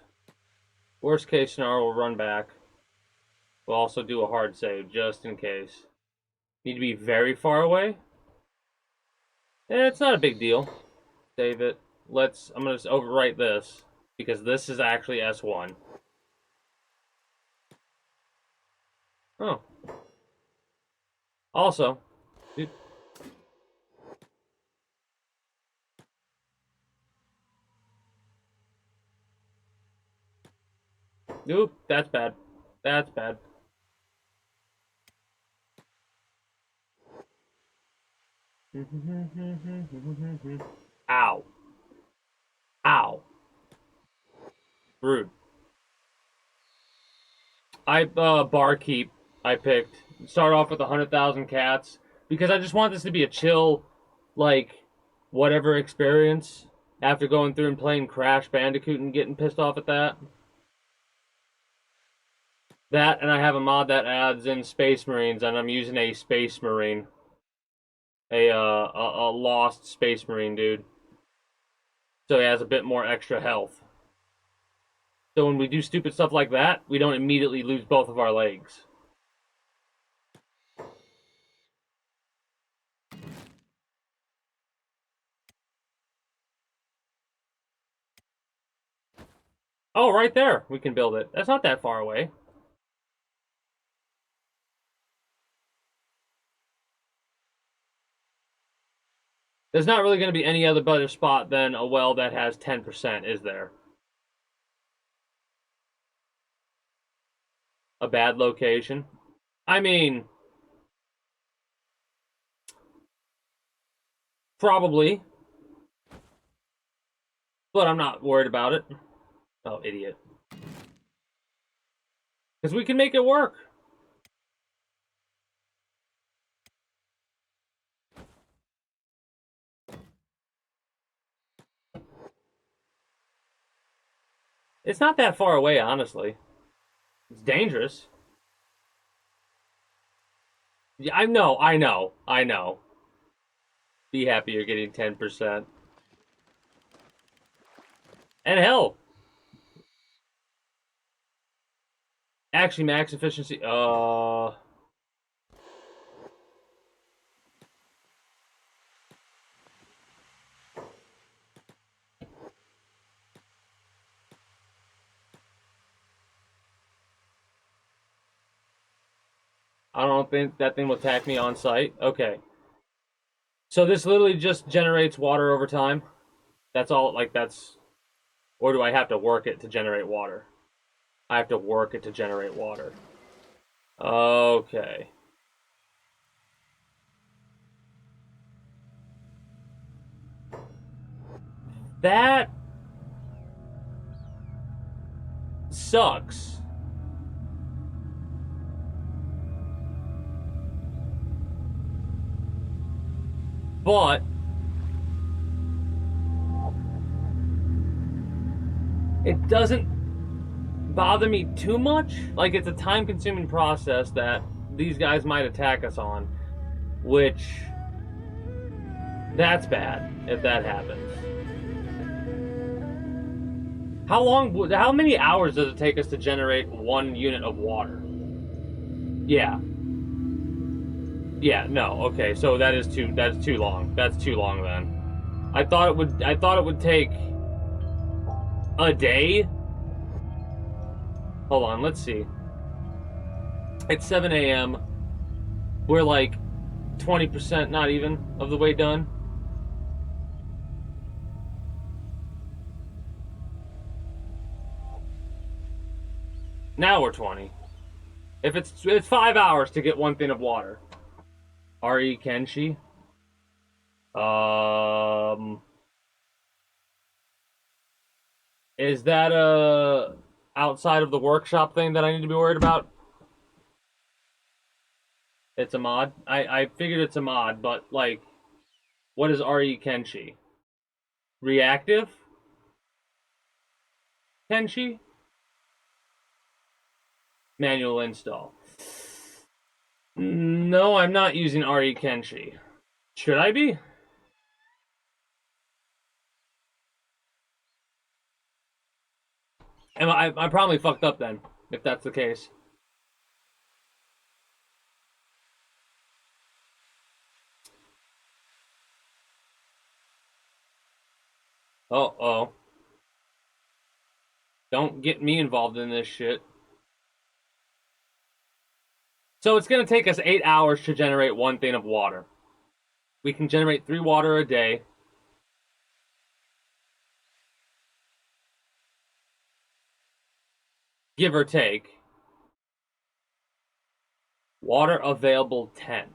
Worst case scenario, we'll run back. We'll also do a hard save, just in case. Need to be very far away? It's not a big deal. Save it. I'm gonna just overwrite this, because this is actually S1. Oh. Also, dude. Oop, that's bad. That's bad. Ow. Ow. Rude. Barkeep, I picked. Start off with 100,000 cats, because I just want this to be a chill, like, whatever experience after going through and playing Crash Bandicoot and getting pissed off at that. That, and I have a mod that adds in Space Marines, and I'm using a Space Marine. A lost Space Marine dude. So he has a bit more extra health. So when we do stupid stuff like that, we don't immediately lose both of our legs. Oh, right there. We can build it. That's not that far away. There's not really going to be any other better spot than a well that has 10%, is there? A bad location? I mean, Probably. But I'm not worried about it. Oh, idiot. Because we can make it work. It's not that far away, honestly. It's dangerous. Yeah, I know. Be happy you're getting 10%. And hell, actually max efficiency, I don't think that thing will attack me on sight. Okay. So this literally just generates water over time? That's all, like, that's... Or do I have to work it to generate water? I have to work it to generate water. Okay. That... sucks. But... it doesn't bother me too much. Like, it's a time-consuming process that these guys might attack us on, which that's bad if that happens. How many hours does it take us to generate 1 unit of water? Yeah. Yeah, no. Okay, so that's too long. That's too long then. I thought it would take a day. Hold on, let's see. It's 7 a.m. We're like 20%, not even, of the way done. Now we're 20. If it's 5 hours to get 1 thing of water. S0-E Kenshi. Is that a outside of the workshop thing that I need to be worried about? It's a mod. I figured it's a mod, but like, what is S0-E Kenshi? Reactive Kenshi? Manual install. No, I'm not using S0-E Kenshi. Should I be? I probably fucked up then, if that's the case. Uh-oh. Don't get me involved in this shit. So it's going to take us 8 hours to generate 1 thing of water. We can generate 3 water a day. Give or take. Water available 10.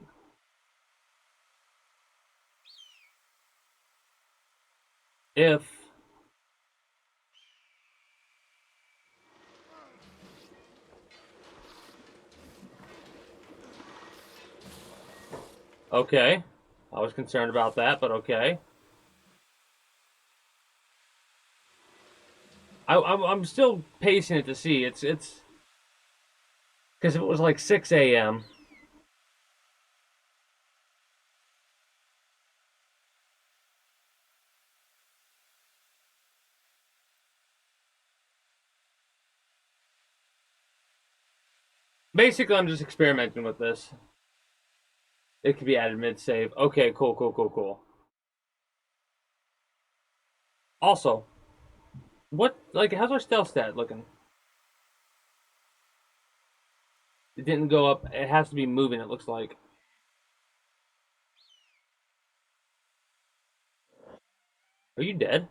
If okay. I was concerned about that, but okay. I'm still pacing it to see. It's because if it was like 6 a.m. Basically, I'm just experimenting with this. It could be added mid-save. Okay, cool. Also, what, like, how's our stealth stat looking? It didn't go up. It has to be moving, it looks like. Are you dead?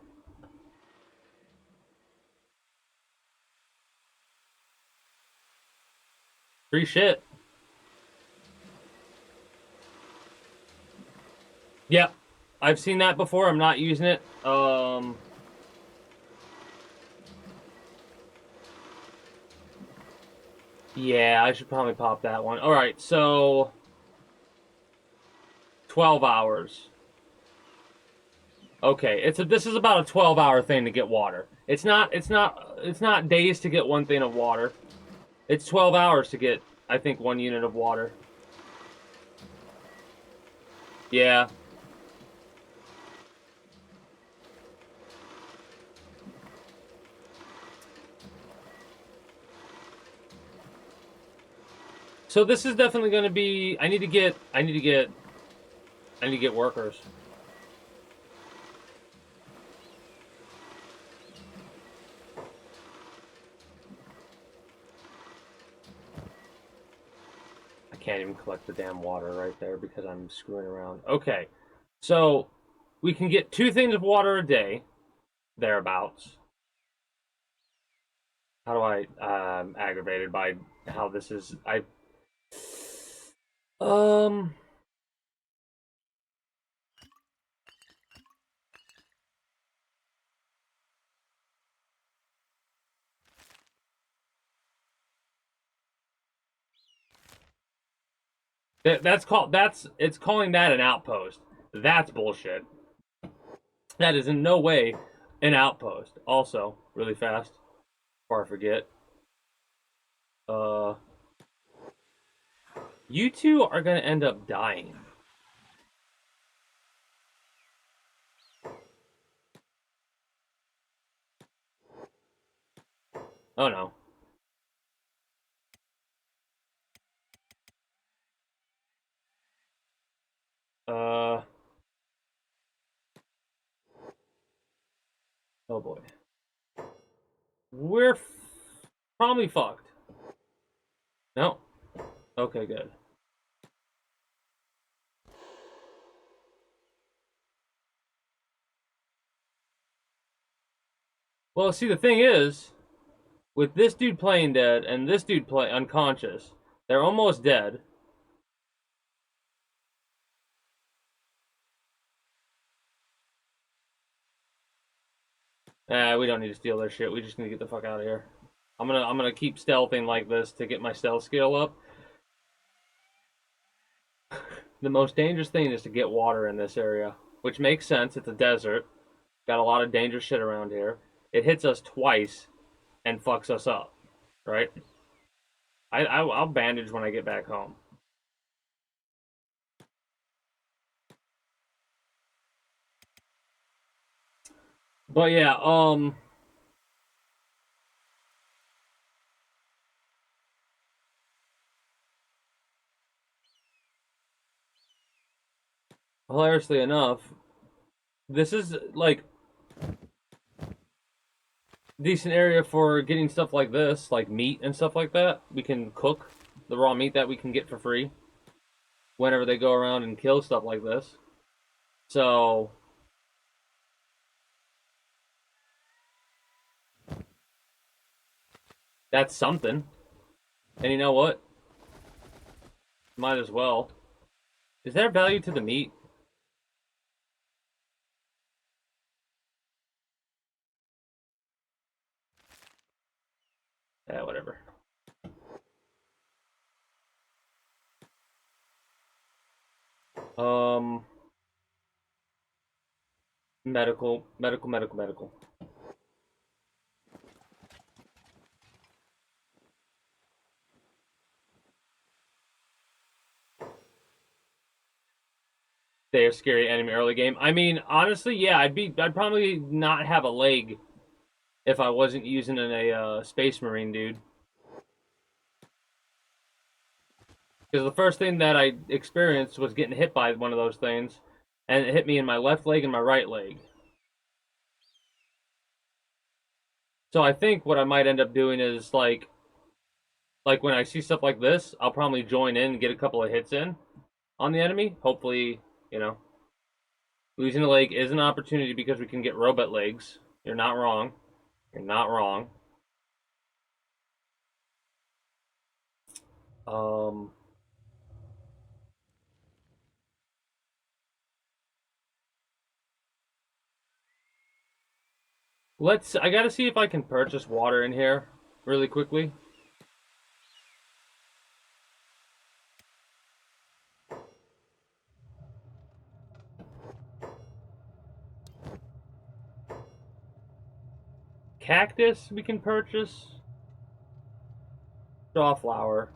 Free shit. Yep. I've seen that before. I'm not using it. Yeah, I should probably pop that one. All right, so 12 hours. Okay, this is about a 12-hour thing to get water. It's not days to get one thing of water. It's 12 hours to get, I think, 1 unit of water. Yeah. So this is definitely going to be. I need to get workers. I can't even collect the damn water right there because I'm screwing around. Okay, so we can get 2 things of water a day, thereabouts. How do I? Aggravated by how this is. Um. It's calling that an outpost. That's bullshit. That is in no way an outpost. Also, really fast, before I forget. Uh, you two are gonna end up dying. Oh no. Uh, oh boy. We're probably fucked. No. Okay, good. Well, see, the thing is, with this dude playing dead and this dude play unconscious, they're almost dead. We don't need to steal their shit. We just need to get the fuck out of here. I'm gonna keep stealthing like this to get my stealth skill up. The most dangerous thing is to get water in this area, which makes sense. It's a desert. Got a lot of dangerous shit around here. It hits us twice and fucks us up, right? I'll bandage when I get back home. But yeah, hilariously enough, this is like decent area for getting stuff like this, like meat and stuff like that. We can cook the raw meat that we can get for free whenever they go around and kill stuff like this. So that's something. And you know what? Might as well. Is there value to the meat? Yeah, whatever. Um, medical. They are scary enemy early game. I mean, honestly, yeah, I'd probably not have a leg if I wasn't using a Space Marine dude. Because the first thing that I experienced was getting hit by one of those things, and it hit me in my left leg and my right leg. So I think what I might end up doing is like when I see stuff like this, I'll probably join in and get a couple of hits in on the enemy. Hopefully, you know, losing a leg is an opportunity because we can get robot legs. You're not wrong. You're not wrong. Um, I gotta see if I can purchase water in here really quickly. Cactus we can purchase. Straw flower.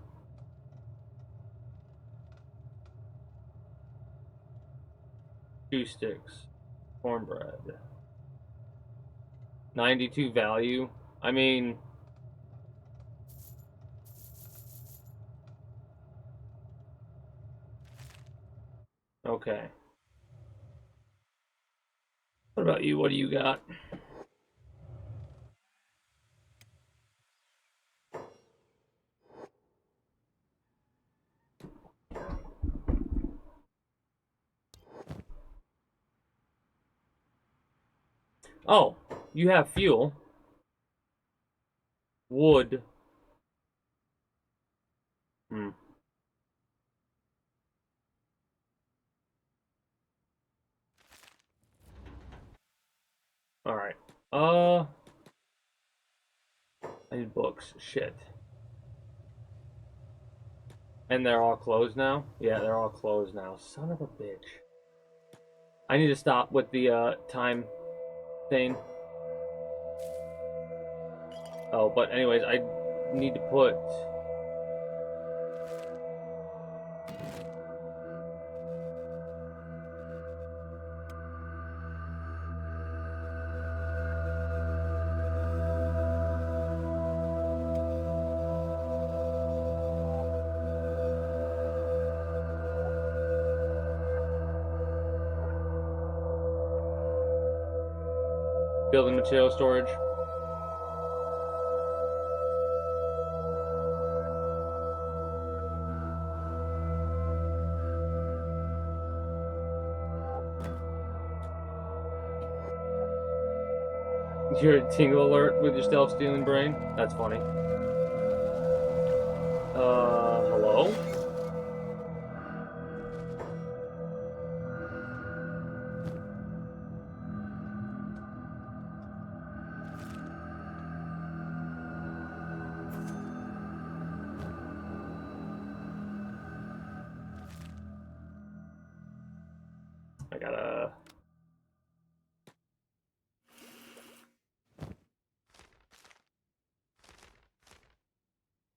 Juice sticks. Cornbread. 92 value. I mean, okay. What about you? What do you got? Oh, you have fuel. Wood. Hmm. Alright. I need books. Shit. And they're all closed now? Yeah, they're all closed now. Son of a bitch. I need to stop with the time thing. Oh, but anyways, I need to put... building material storage. Your tingle alert with your stealth-stealing brain? That's funny. Hello? I gotta...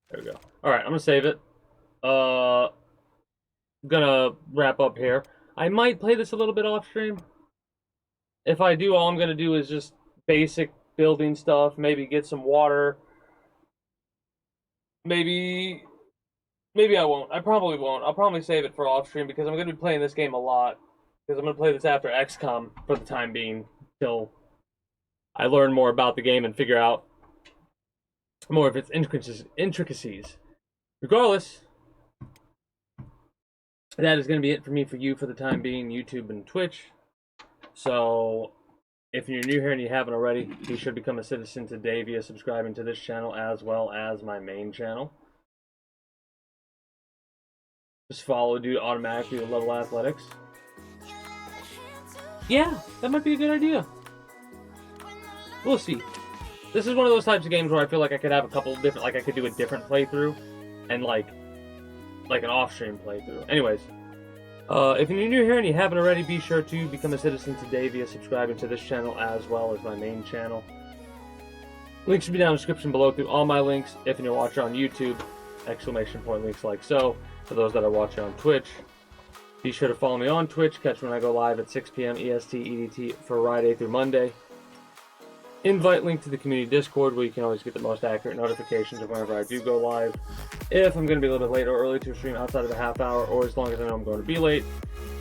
There we go. Alright, I'm gonna save it. Gonna wrap up here. I might play this a little bit off stream. If I do, all I'm gonna do is just basic building stuff, maybe get some water. Maybe I won't. I probably won't. I'll probably save it for off stream because I'm gonna be playing this game a lot. Because I'm gonna play this after XCOM for the time being, till I learn more about the game and figure out more of its intricacies. Regardless, that is going to be it for me, for you, for the time being, YouTube and Twitch. So, if you're new here and you haven't already, be sure to become a citizen today via subscribing to this channel as well as my main channel. Just follow Dude automatically with Level Athletics. Yeah, that might be a good idea. We'll see. This is one of those types of games where I feel like I could have a couple different, like I could do a different playthrough, and like an off-stream playthrough. Anyways, if you're new here and you haven't already, be sure to become a citizen today via subscribing to this channel as well as my main channel. Links should be down in the description below through all my links. If you're watching on YouTube, !links like so. For those that are watching on Twitch, be sure to follow me on Twitch. Catch when I go live at 6 p.m. EST, EDT, Friday through Monday. Invite link to the community Discord, where you can always get the most accurate notifications of whenever I do go live. If I'm going to be a little bit late or early to stream outside of a half hour, or as long as I know I'm going to be late,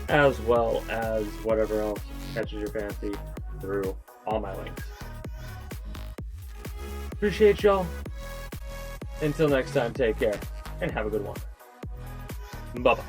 as well as whatever else catches your fancy through all my links. Appreciate y'all. Until next time, take care, and have a good one. Bye-bye.